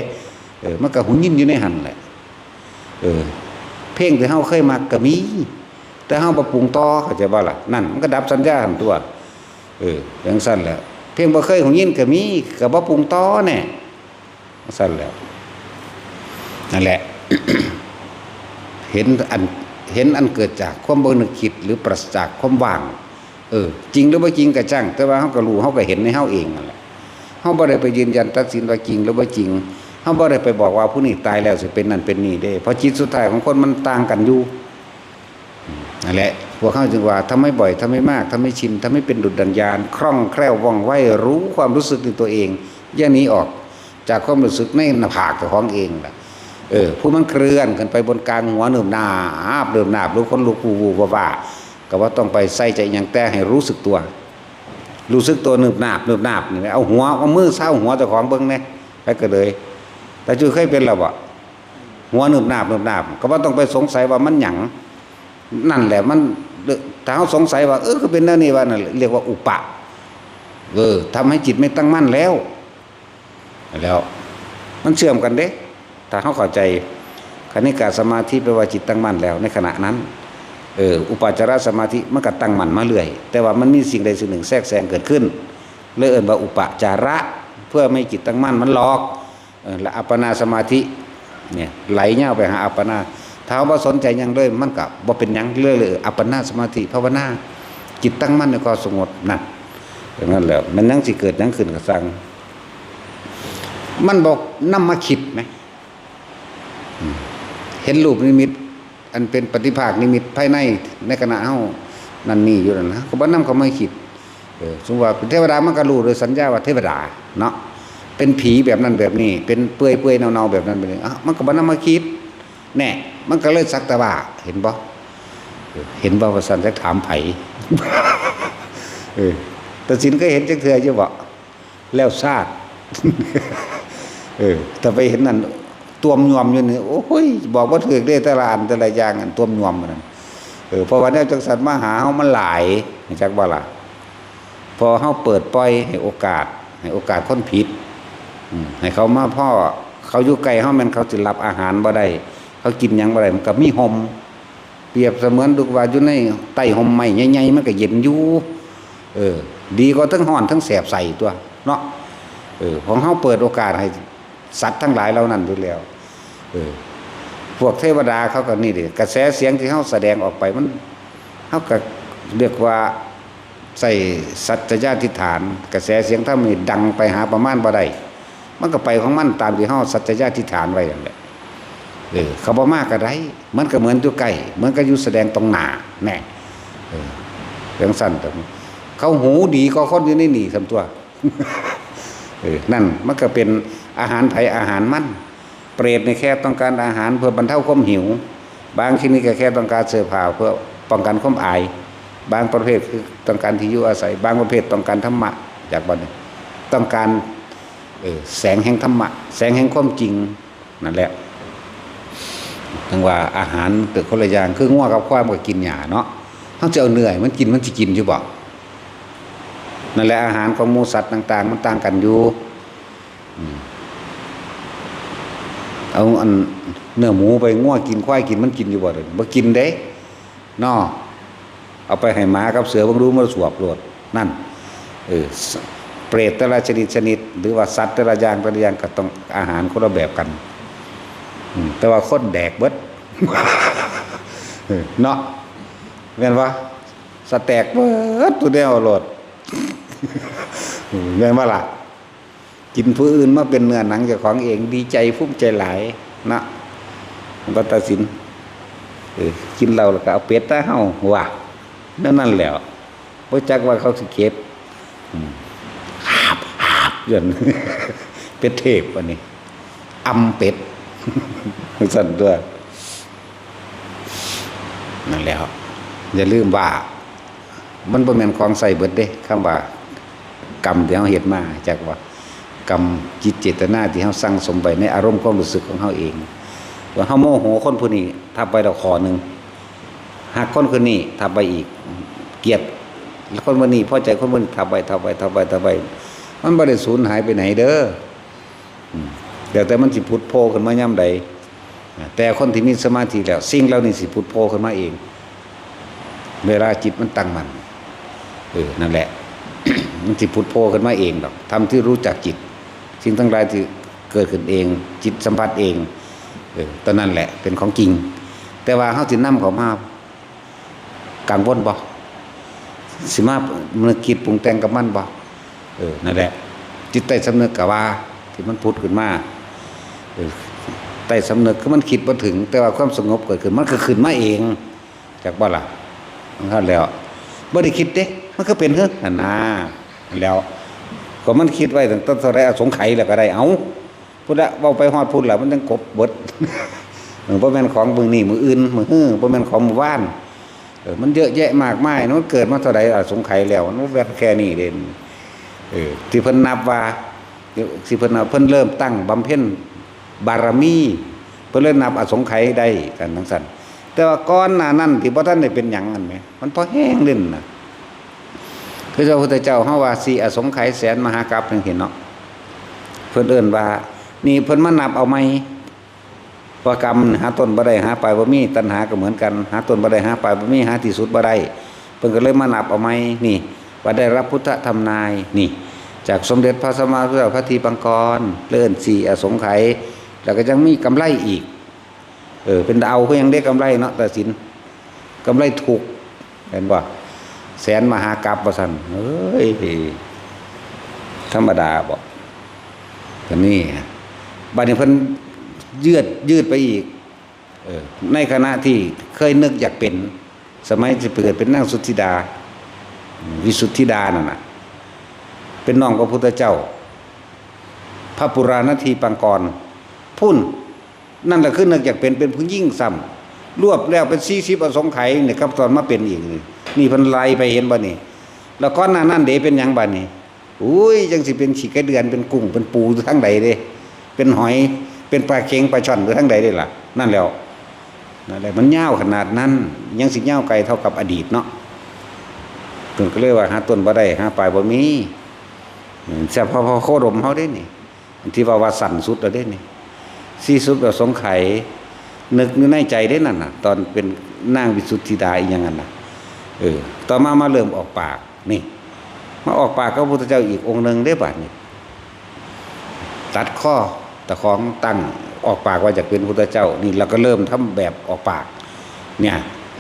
มันก็หุนยินอยู่ในหันแหละเพลงที่เฮาเคยมักก็มีแต่เฮาบ่ปรุงต่อเข้าใจบ่ล่ะนั่นมันก็ดับสัญญาหันตัวจังซั่นแหละเพลงบ่เคยหุนยินก็มีก็บ่ปรุงต่อแน่ซั่นแหละนั่นแหละ เห็นอันเกิดจากความบ่นึกคิดหรือปราศจากความว่างจริงหรือบ่จริงก็ช่างแต่ว่าเฮาก็รู้เฮาก็เห็นในเฮาเองนั่นแหละเฮาบ่ได้ไปยืนยันตัดสินว่าจริงหรือบ่จริงเฮาบ่ได้ไปบอกว่าผู้นี้ตายแล้วสิเป็นนั่นเป็นนี่เด้เพราะจิตสุดท้ายของคนมันต่างกันอยู่นั่นแหละพวกเขาจึงว่าทำให้บ่อยทำให้มากทำให้ชินทำให้เป็นดุจดังยานคล่องแคล่วว่องไวรู้ความรู้สึกในตัวเองอย่างนี้ออกจากความรู้สึกในหน้าผากของเองล่ะผู้มันเคลื่อนกันไปบนกลางหัวเนิ่มหนาบเริ่มหนาบรู้คนลุกวูบ้าก็ว่าต้องไปใส่ใจอย่างแต่ให้รู้สึกตัวเนิ่มหนาบนี่เอาหัวเอามือเศร้าหัวเจ้าของเบิ่งแน่ไปก็เลยแต่จู่เคยเป็นแล้วบ่หัวเนิ่มหนาบก็ว่าต้องไปสงสัยว่ามันหยังนั่นแหละมันถ้าเฮาสงสัยว่าก็เป็นแนวนี้ว่านั่นเรียกว่าอุปะทำให้จิตไม่ตั้งมั่นแล้วมันเชื่อมกันเด้ถ้าเฮาเข้าใจคณิกาสมาธิแปลว่าจิตตั้งมั่นแล้วในขณะนั้นอุปจารสมาธิมันก็ตั้งมั่นมาเรื่อยแต่ว่ามันมีสิ่งใดสิ่งหนึ่งแทรกแซงเกิดขึ้นเลยเอิ้นว่าอุปจาระเพื่อไม่จิตตั้งมั่นมันหลอกและอัปปนาสมาธิเนี่ยไหลเหี่ยวไปหาอัปปนาถ้าบ่สนใจหยังเลยมันก็บ่เป็นหยังเลยอัปปนาสมาธิภาวนาจิตตั้งมั่นในความสงบนั่นอย่างนั้นแหละมันยังสิเกิดหยังขึ้นก็สั่งมันบอกนำมาคิดไหมเห็นรูปนิมิตอันเป็นปฏิภาคนิมิตภายในขณะเฮานั่นนี่อยู่นั่นนะก็บ่นำเขามาคิดสมมุติว่าเป็นเทวดามันก็รู้โดยสัญญาว่าเทวดาเนาะเป็นผีแบบนั้นแบบนี้เป็นเปื่อยๆเน่าๆแบบนั้นแบบนี้มันก็บ่นำมาคิดแน่มันก็เลยสักแต่ว่าเห็นบ่ว่าซั่นจักถามไผ แต่สินก็เห็นจักเทื่ออยู่บ่แล้วซาด แต่ไปเห็นนั่นตวมยวมอยู่นี่โอ้ยบอกว่าถูกได้แต่ละอันแต่ละอย่างอันตวมยวมนั่นเพราะว่าแนวจังสันมาหาเฮามันหลายจักบ่ล่ะพอเฮาเปิดปล่อยให้โอกาสคนผิดให้เขามาพ่อเขาอยู่ไกลเฮาแม่นเขาสิรับอาหารบ่ได้เขากินหยังบ่ได้มันก็มีห่มเปรียบเสมือนดุกว่าอยู่ในใต้ห่มไม้ใหญ่ๆมันก็เย็นอยู่ดีกว่าทั้งร้อนทั้งแสบใส่ตัวเนาะของเฮาเปิดโอกาสให้สัตว์ทั้งหลายเหล่านั้นอยู่แล้วพวกเทวดาเขาก็นี่ดิกระแสเสียงที่เฮาแสดงออกไปมันเฮาก็เรียกว่าใส่สัจจญาธิฐานกระแสเสียงถ้ามีดังไปหาประมาณบ่ได้มันก็ไปของมันตามที่เฮาสัจจญาธิฐานไว้นั่นแหละเขาบ่มากก็ได้มันก็เหมือนอยู่ใกล้เหมือนกับอยู่แสดงตรงหน้าแน่เรื่องสั้นตรงเขาหูดีก็คนอยู่ในนี่ซั่นตัว นั่นมันก็เป็นอาหารไผอาหารมันเปรตในแค่ต้องการอาหารเพื่อบรรเทาความหิวบางที่นี่ก็แค่ต้องการเสื้อผ้าเพื่อป้องกันความอายบางประเภทคือต้องการที่อยู่อาศัยบางประเภทต้องการธรรมะจากบัดนี้ต้องการแสงแห่งธรรมะแสงแห่งความจริงนั่นแหละทั้งว่าอาหารเกิดคนละอย่างคืองัวกับควายมันก็กินหญ้าเนาะ เขาจะเอาเนื้อมันกินมันจะกินอยู่บ่นั่นแหละอาหารของหมูสัตว์ต่างๆมันต่างกันอยู่เอาอันเนื้อหมูไปง่วกินควายกินมันกินอยู่บ่เลยบ่กินเด้นอเอาไปให้หมากับเสือบังรู้มันสวบโลดนั่นเปรตแต่ละชนิดหรือว่าสัตว์แต่ละอย่างก็ต้องอาหารคนละแบบกันแต่ว่าคนแดกเบิดเนาะแม่นว่าสแต็กเบิดตัวเดียวโลดแม่นว่าล่ะกินผู้อื่นมาเป็นเนื้อหนังเจ้าของเองดีใจภูมิใจหลายนะมันตัดสินกินเราแล้วก็เอาเป็ดตาเฮาว่านั่นแหละบ่จักว่าเขาสิเก็บหาบยันเป็ดเทพอันนี้อำเป็ดสั่นด้วยนั่นแหละอย่าลืมว่ามันบ่แม่นของใส่เบิดเด้คำว่ากรรมที่เฮาเฮ็ดมาจักว่ากรรมจิตเจตนาที่เฮาสั่งสมไปในอารมณ์ความรู้สึกของเฮาเองว่าเฮาโมโหคนผู้นี้ทำไปดอกขอนึงหากคนคนนี้ทำไปอีกเกลียดแล้วคนคนนี้พอใจคนคนนี้ทำไปมันบ่ได้สูญหายไปไหนเด้อเดี๋ยวแต่มันสิพุทโผล่ขึ้นมายามใดแต่คนที่มีสมาธิแล้วสิ่งเหล่านี้สิพุทโผล่ขึ้นมาเองเวลาจิตมันตั้งมั่นนั่นแหละ มันสิพุทโผล่ขึ้นมาเองดอกทำที่รู้จักจิตสิ่งทั้งหลายที่เกิดขึ้นเองจิตสัมผัสเองตอนนั้นแหละเป็นของจริงแต่ว่าเฮาสินำเข้ามากังวลบ่สิมามันคิดปรุงแต่งกับมันบ่นั่นแหละจิตใต้สำนึกก็ว่าที่มันพุทธขึ้นมาใต้สำนึกคือมันคิดบ่ถึงแต่ว่าความสงบเกิดขึ้นมันก็ขึ้นมาเองจากบ่ล่ะมันเข้าแล้วบ่ได้คิดเด้มันก็เป็นเฮ้อนั่นนะแล้วก็มันคิดไว้ตั้งแต่เท่าไรสงไขแล้วก็ได้เอาพุทธะเว้าไปฮอดพุทธแล้วมันจังกบเบิดบ่แม่นของมื้อนี้มื้ออื่นมื้อบ่แม่นของมื้อวานมันเยอะแยะมากมายมันเกิดมาเท่าใดสงไขแล้วมันบ่แค่นี้เด่นที่เพิ่นนับว่าสิเพิ่นเริ่มตั้งบำเพ็ญบารมีเพิ่นเริ่มนับอสงไขยได้กันทั้งสั่นแต่ว่าก่อนหน้านั้นที่บ่ทันได้เป็นหยังนั่นแหมมันพอแห้งเล่นน่ะคือพระพุทธเจ้าเฮาว่าสิอสงไขยแสนมหากัปจังซี่เนาะเพิ่นเอิ้นว่านี่เพิ่นมานับเอาใหม่ว่ากรรมหาต้นบ่ได้หาปลายบ่มีตัณหาก็เหมือนกันหาต้นบ่ได้หาปลายบ่มีหาที่สุดบ่ได้เพิ่นก็เลยมานับเอาใหม่นี่ว่าได้รับพุทธธรรมนายนี่จากสมเด็จพระสัมมาสัมพุทธเจ้าพระทีปังกรเลื่อนสี่อสงไขยแล้วก็ยังมีกำไรอีกเป็นดาวก็ยังได้กำไรเนาะแต่สินกำไรถูกเห็นบ่แสนมหากัปว่าซั่นเอ้ยธรรมดาบ่ก็นี่บัดนี้เพิ่นยืดไปอีกในขณะที่เคยนึกอยากเป็นสมัยที่เกิดเป็นนางสุทธิดาวิสุทธิดานั่นน่ะเป็นน้องพระพุทธเจ้าพระปุราณทีปังกรพุ่นนั่นแหละคือนึกอยากเป็นผู้ยิ่งซ้ำรวบแล้วเป็น40อสงไขยเนี่ยครับตอนมาเป็นอีกนี่เพิ่นไล่ไปเห็นบ่นี่แล้วก่อนหน้านั้นเด้เป็นหยังบัดนี้อุ้ยจังสิเป็นขี้ไก่เดือนเป็นกุ้งเป็นปูทั้งใดเด้เป็นหอยเป็นปลาเค็งปลาช่อนหรือทั้งใดได้ล่ะนั่นแล้วนั่นแหละมันยาวขนาดนั้นยังสิยาวไกลเท่ากับอดีตเนาะเพิ่นก็เลยว่าหาต้นบ่ได้หาปลายบ่มีแซ่บพอโคดมเฮาได้นี่ที่ว่าสั่นสุดแล้วเด้นี่สี่สุดก็สงไขยนึกอยู่ในใจได้นั่นน่ะตอนเป็นนางวิสุทธิดาอีหยังนั่นน่ะต่อมาเริ่มออกปากนี่มาออกปากกับพระพุทธเจ้าอีกองค์นึงได้บัดนี้ตัดข้อตะของตั้งออกปากว่าจะเป็นพุทธเจ้านี่เราก็เริ่มทำแบบออกปากเนี่ย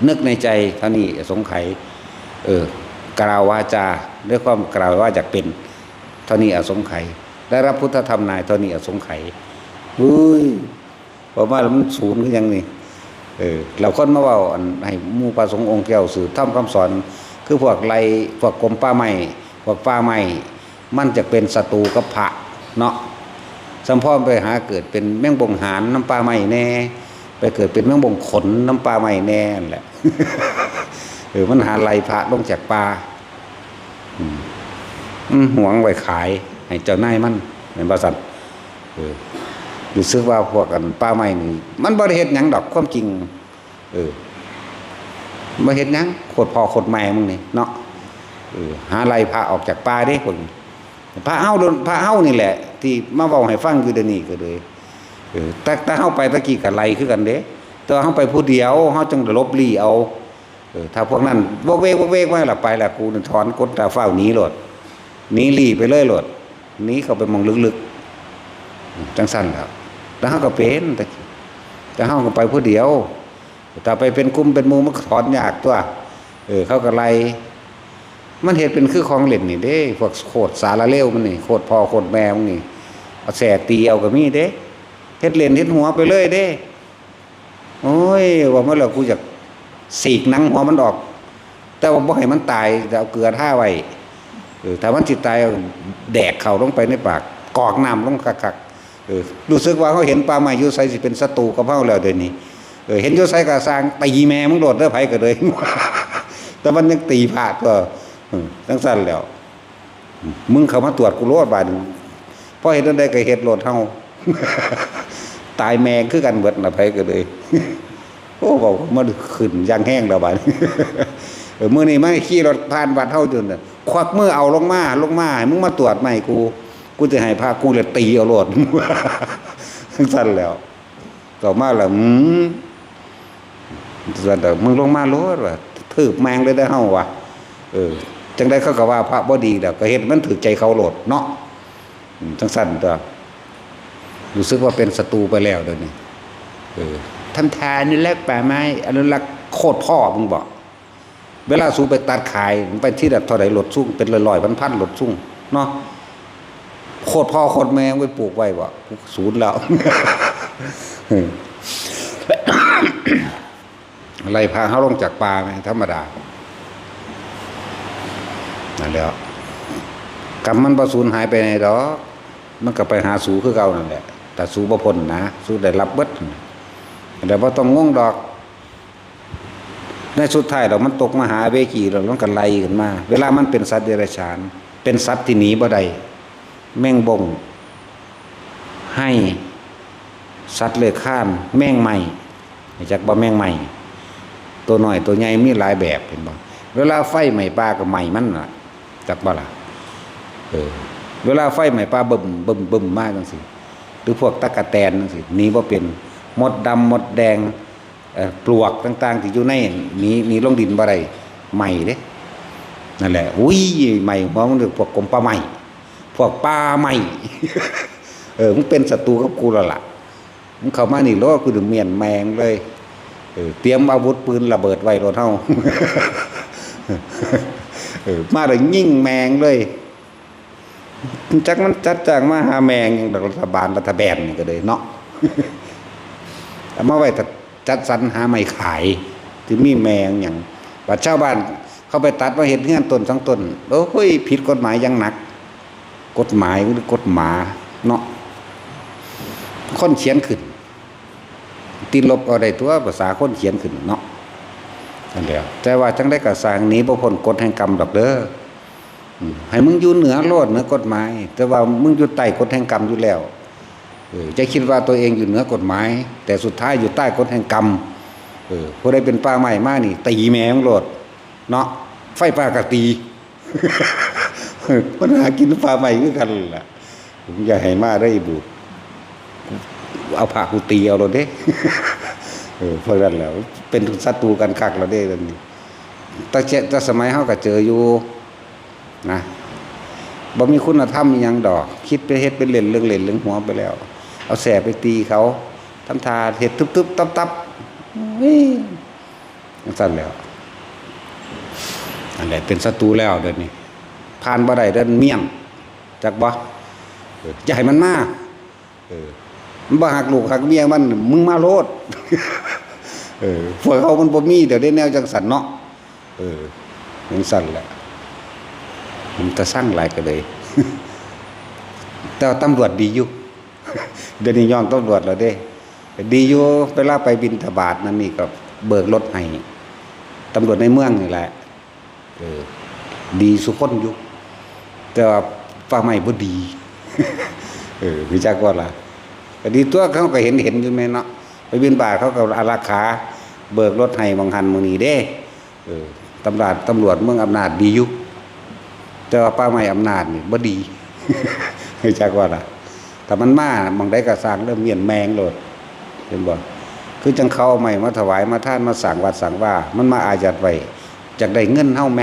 นึกในใจเท่านี้สงไขยกล่าววาจาด้วยความกล่าวว่าจะเป็นเท่านี้อสงไขยได้รับพุทธธรรมนายเท่านี้อสงไขยอุ้ยเพราะว่ามันศูนย์คือยังนี่เราคนมาเว้าอันให้หมู่พระสงฆ์องค์แก้วสื่อทำคำสอนคือพวกไรพวกกรมป่าไม้พวกป่าไม้มันจะเป็นศัตรูกับพระเนาะสัมพ่อไปหาเกิดเป็นแมงบงหานน้ำปลาไม้แน่ไปเกิดเป็นแมงบงขนน้ำปลาไม้แน่นั่นแหละมันหาไล่พระลงจากป่าหวงไว้ขายให้เจ้านายมันเป็นบริษัทรู้สึกว่าพวกกันป่าไม้นี่มันบริเหตุหยังดอกความจริง มาเห็นยังโคตรพ่อโคตรแม่มึงนี่เนาะหาไรพาออกจากป่าได้คนพาเฮานี่แหละ ที่มาเว้าให้ฟังอยู่เดี๋ยวนี้ก็เลยแต่เฮาไปตะกี้ก็ไล่คือกันเด้แต่เฮาไปผู้เดียวเฮาจังลบลี้เอาถ้าพวกนั้นวกเวกไว้ล่ะไปล่ะกูถอนกดตาเฝ้าหนีโลดหนีลี้ไปเลยโลดหนีเข้าไปมองลึกๆจังซั่นแล้วเฮาก็เป็นแต่เฮาก็ไปผู้เดียวถ้าไปเป็นกลุ่มเป็นหมู่มันถอนยากตัวเขาก็ไล่มันเฮ็ดเป็นคือของเล่นนี่เด้พวกโคตรสารเลวมันนี่โคตรพ่อโคตรแม่มันนี่เอาแส่ตีเอาก็มีเด้เฮ็ดเล่นเฮ็ดหัวไปเลยเด้โอ้ยว่าเมื่อแล้วกูอยากสีกหนังหัวมันออกแต่ว่าบ่ให้มันตายจะเอาเกลือท่าไว้ถ้ามันสิตายแดกเข้าลงไปในปากกอกน้ำลงคักๆรู้สึกว่าเขาเห็นปลาใหม่อยู่ไสสิเป็นศัตรูกับเฮาแล้วเดี๋ยวนี้เห็นอยู่ไสก็สร้างตีแม่มึงโดดเด้อไผก็เลย แต่มันยังตีพลาดก็จังซั่นแล้วมึงเข้ามาตรวจกูโลดบาดพอเห็นอันใดก็เฮ็ดโลดเฮา ตายแมงคือกันเบิดน่ะไผก็เลย โอ้บอกมันขึ้นอย่างแห้งแล้วบาด มื้อนี้มาขี่รถผ่านบ้านเฮาจนควักมือเอาลงมาให้มึงมาตรวจใหม่กูจะให้พากูเลยตีเอาโลด จังซั่นแล้วต่อมาล่ะซั่นดอกมึงลงมาโลดว่าถืบแมงเลยได้เฮาว่ะจังได้เขาก็ว่าพระบ่ดีแล้วก็เฮ็ดมันถูกใจเขาโลดเนาะจังซั่นตัวรู้สึกว่าเป็นศัตรูไปแล้วเดี๋ยวนี้ทำทานนี่แลกป่าไม้อนุรักษ์โคตรพ่อมึงบอกเวลาสูไปตัดขายมึงไปที่เท่าไหร่รถสุ่งเป็นลอยๆพันๆรถสุ่งเนาะโคตรพ่อโคตรแม่ไว้ปลูกไว้บ่ศูนย์แล้ว อะไรพาเขาลงจากป่าไหมธรรมดานั่นแล้วกรรมมันบ่สูญหายไปไหนดอกมันก็ไปหาสูคือเก่านั่นแหละแต่สูบ่พ้นนะสูได้รับเบิดแต่บ่ต้องงงดอกในสุดท้ายดอกมันตกมาหาเวกีแล้วมันก็ไล่ขึ้นมาเวลามันเป็นสัตว์เดรัจฉานเป็นสัตว์ที่หนีบ่ได้แม่งบ่งให้สัตว์เลื้อยคลานแม่งใหม่จักบ่แม่งใหม่ตัวน้อยตัวใหญ่มีหลายแบบเห็นบ่เวลาไฟไหม้ป่าก็ไหม้มันน่ะจักบ่ล่ะเวลาไฟไหม้ป่าบึ้มมาจังซี่หรือพวกตะกะแตนจังซี่หนีบ่เป็นมดดำมดแดงปลวกต่างๆที่อยู่ในหนีลงดินบ่ได้ไหม้เด้นั่นแหละอุ้ยไหม้หัวมันพวกกลมปลาไหม้พวกปลาไหม้ มึงเป็นศัตรูกับกูแล้วล่ะมึงเข้ามานี่โลกูถึงเมียนแมงเลยเตรียมอาวุธปืนระเบิดไว้รถเฮา มาเลยยิงแมงเลยจักมันจัดจ้างมาหาแมงอย่างรัฐบาลรัฐแบนนี่ก็เลยเนาะ เอามาไว้จัดสรรหาไม้ขายที่มีแมงอย่างว่าชาวบ้านเขาไปตัดมาเห็ดเงื่อนต้นสองต้นโอ้ยผิดกฎหมายยังหนักกฎหมายหรือกฎหมาเนาะคนเขียนขึ้นติลบเอาได้ตัวภาษาคนเขียนขึ้นเนาะนั่นแหละแต่ว่าจังได้กระสร้างนี้บ่พ้นกฎแห่งกรรมดอกเด้อให้มึงอยู่เหนือโลดเหนือกฎหมายแต่ว่ามึงอยู่ใต้กฎแห่งกรรมอยู่แล้วจะคิดว่าตัวเองอยู่เหนือกฎหมายแต่สุดท้ายอยู่ใต้กฎแห่งกรรมผู้ใดเป็นป้าใหม่มานี่ตีแม่งโลดเนาะไฟป่ากะตี ปัญหากินป้าใหม่คือกันล่ะผมอย่าให้มาได้บุตรเอาผ้ากูตีเอาโลดเด้ เพราะนั้นแล้วเป็นศัตรูกันคักแล้วเด้ตอนนี้แต่สมัยเฮาก็เจออยู่นะบ่มีคุณธรรมอีหยังดอกคิดไปเฮ็ดเป็นเล่นเรื่องเล่นเรื่องหัวไปแล้วเอาแสไปตีเขาทำทาเฮ็ดตึบๆตับๆจังซั่นแล้วอันใดเป็นศัตรูแล้วเดี๋ยวนี้ผ่านบ่ได้เดินเมี่ยงจักบ่อย่าให้มันมามันบ่หักลูกหักเมียมันมึงมาโลด พวกเขามันบ่มีเดี๋ยวได้แนวจังสันเนาะจังสั่นแหละมันจะสร้างหลายก็เลย แต่ตำรวจดีอยู่ เดี๋ยวนี้ยอมตำรวจแล้วเด้ดีอยู่เวลาไปบิณฑบาตนั่นนี่ก็เบิกรถให้ตำรวจในเมืองนี่แหละดีสุคนอยู่แต่ว่าฟ้าใหม่บ่ดี วิจักว่าล่ะก็ดีตัวเขาก็เห็นอยู่แม่เนาะไปบิณฑบาตเขาก็อารักขาเบิกรถให้บางหันมื้อนี้เด้ ตำรวจเมืองอำนาจดีอยู่แต่ว่าป่าไม้อำนาจนี่บ่ดี ให้จักว่าล่ะถ้ามันมาบางใดก็สร้างเริ่มเมียนแมงโลดเห็นบ่คือจังเขาเอาไม้มาถวายมาทานมาสร้างวัดสร้างว่ามันมาอายัดไว้จักได้เงินเฮาแหม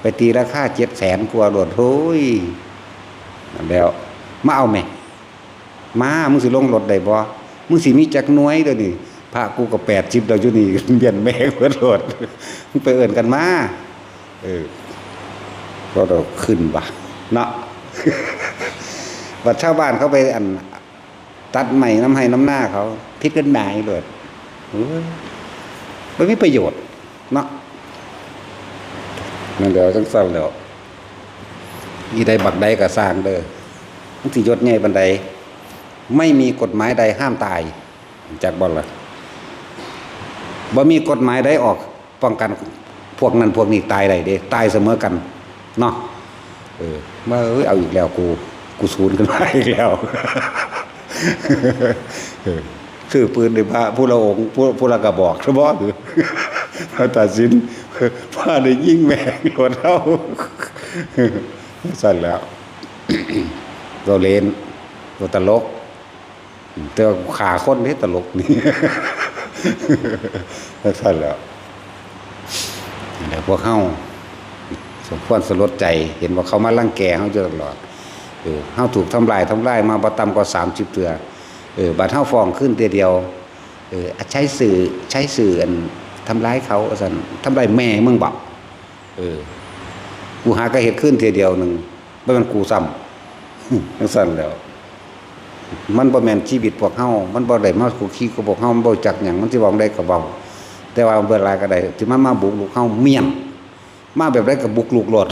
ไปตีราคา700,000กว่าโลดโหยนั่นแล้วมาเอาแหมมามึงสิลงรถได้บ่มึงสิมีจักหน่วยเด้อนี่พระกูก็80แล้วอยู่นี่เบียนแม่เบิดโลดมึงไปเอิ้นกันมาก็เราขึ้นว่ะเนาะ วัดชาวบ้านเขาไปตัดใหม่น้ำให้น้ำหน้าเขาพิษกันหมายเลยไม่มีประโยชน์เนาะนั่นเดี๋ยวจังสั่นแล้วอีใดบักใดก็สร้างเด้อมันสิยศใหญ่บันไดไม่มีกฎหมายใดห้ามตายจากบ่ล่ะบ่มีกฎหมายใดออกป้องกันพวกนั้นพวกนี้ตายได้เด้ตายเสมอกันเนาะมาเอาอีกแล้วกูสูญกันมาอีกแล้วซื้อปืนในพระผู้ละองค์ผู้ละกระบอกใช่บ่หรือพระตัดสินพระได้ยิ่งแม่งโดนเท่าสั่นแล้วเราเล่นเราตลกแต่ขาคนนี่ตลกนี่สั่นแล้วเดี๋ยวพวกเฮาสมควรสลดใจเห็นว่าเขามารังแกเฮาอยู่ตลอดเฮาถูกทำลายมาบ่ต่ำกว่า30เทื่อบัดเฮาฟ้องขึ้นเทื่อเดียวใช้สื่ออันทำร้ายเขาซั่นทำร้ายแม่มึงบ่กูหาก็เฮ็ดขึ้นเทื่อเดียวนึงบ่แม่นกูซ้ำจังซั่นแล้วมันบ่แม่นชีวิตพวกเฮามันบ่ได้มาคุกคีกับพวกเฮามันบ่จักหยังมันสิเว้าได้ก็เว้าแต่ว่าเวลาก็ได้ที่มันมาบุกลูกเฮาเมียนมาแบบไรก็บุกลูกโลด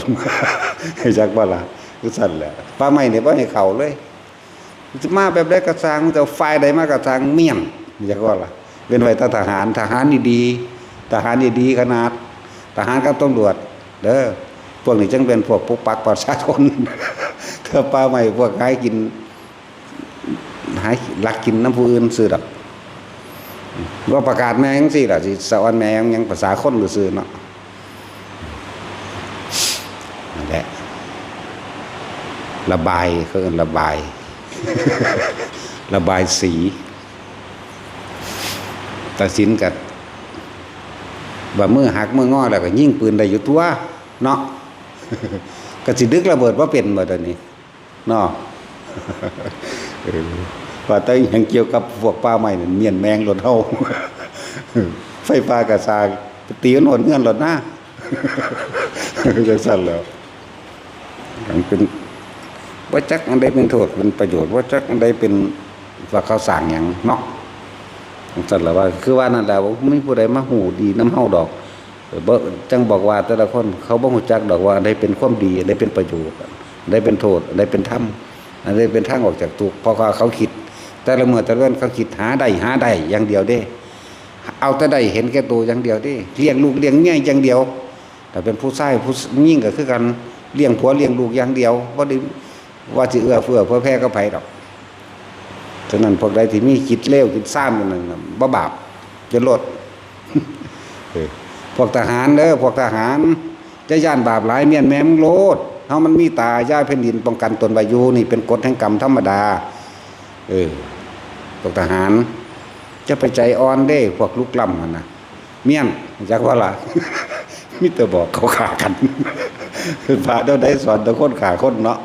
ให้จักบ่ล่ะคือสั่นแหละป่าไม้นี่บ่ให้เข้าเลยมาแบบไรก็สร้างแต่ฝ่ายใดมาก็สร้างเมียนจักว่าล่ะเป็นไว้ทหารนี่ดีทหารนี่ดีขนาดทหารกับตำรวจเด้อพวกนี้จังเป็นพวกปกปักประชาชนถ้าป่าไม้พวกหายกินลักกินน้ำผู้อื่นซื่อดอกว่าประกาศแม่จังซี่ล่ะสิสอนแม่ยังภาษาคนซื่อเนาะนั่นแหละระบายเขาเรียกระบาย ระบายสีตัดสินกับว่ามือหักมืองอแล้วก็ยิงปืนได้อยู่ตัวเนาะ ก็สิดึกระเบิดว่าเป็นบ่ตอนนี้เนาะ ว่าแต่ยังเกี่ยวกับพวกป่าไม้นั่นเมียนแมงหลดเฮา ไฟฟ้ากระซางตีกันหนเงื่อนหลดหน้า จะสั่นแล้วมันเป็นว่าจักอันใดเป็นโทษเป็นประโยชน์ว่าจักอันใดเป็นว่าเขาสั่งอย่างเนาะสั่นแล้วว่าคือว่านั่นแหละไม่ผู้ใดมาหูดีน้ำเฮาดอกจังบอกว่าแต่ละคนเขาบ่ฮู้จักดอกว่าอันใดเป็นความดีอันใดเป็นประโยชน์อันใดเป็นโทษอันใดเป็นธรรมอันใดเป็นทางออกจากทุกข์เพราะว่าเขาคิดแต่ละเมื่อแต่ละวันเขาคิดหาได้อย่างเดียวเด้เอาแต่ได้เห็นแก่ตัวอย่างเดียวเด้เลี้ยงลูกเลี้ยงเมียอย่างเดียวแต่เป็นผู้ชายผู้ยิ่งก็คือกันเลี้ยงผัวเลี้ยงลูกอย่างเดียวบ่ได้ว่าสิเอื้อเฟื้อเพื่อแผ่กับไผดอกฉะนั้นพวกใดที่มีคิดเลวคิดซ่านนั่นน่ะบ่บาปจะลด พวกทหารเด้อพวกทหารจะย่านบาปหลายเมียนแม่มโลดเฮามันมีตาย่าแผ่นดินป้องกันตนไว้อยู่นี่เป็นกฎแห่งกรรมธรรมดาพวกทหารจะไปใจอ่อนเด้พวกลุกล้ำมันน่ะเมียนจักว่าล่ะ มิแต่บอกเขาฆ่ากันคือพระเจ้าได้สอนแต่คนฆ่าคนเนาะ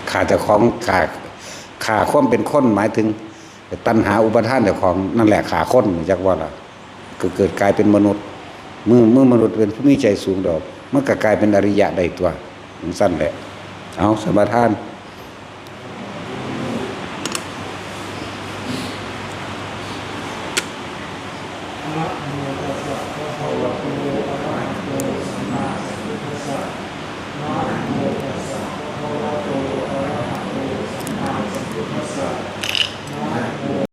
ฆ่าเจ้าของฆ่าความเป็นคนหมายถึงตัณหาอุปทานเจ้าของนั่นแหละฆ่าคนจักว่าล่ะเกิดกลายเป็นมนุษย์เมื่อมนุษย์เป็นผู้มีใจสูงดอกมันก็กลายเป็นอริยะได้ตัวสั้นแหละเอาสมาทาน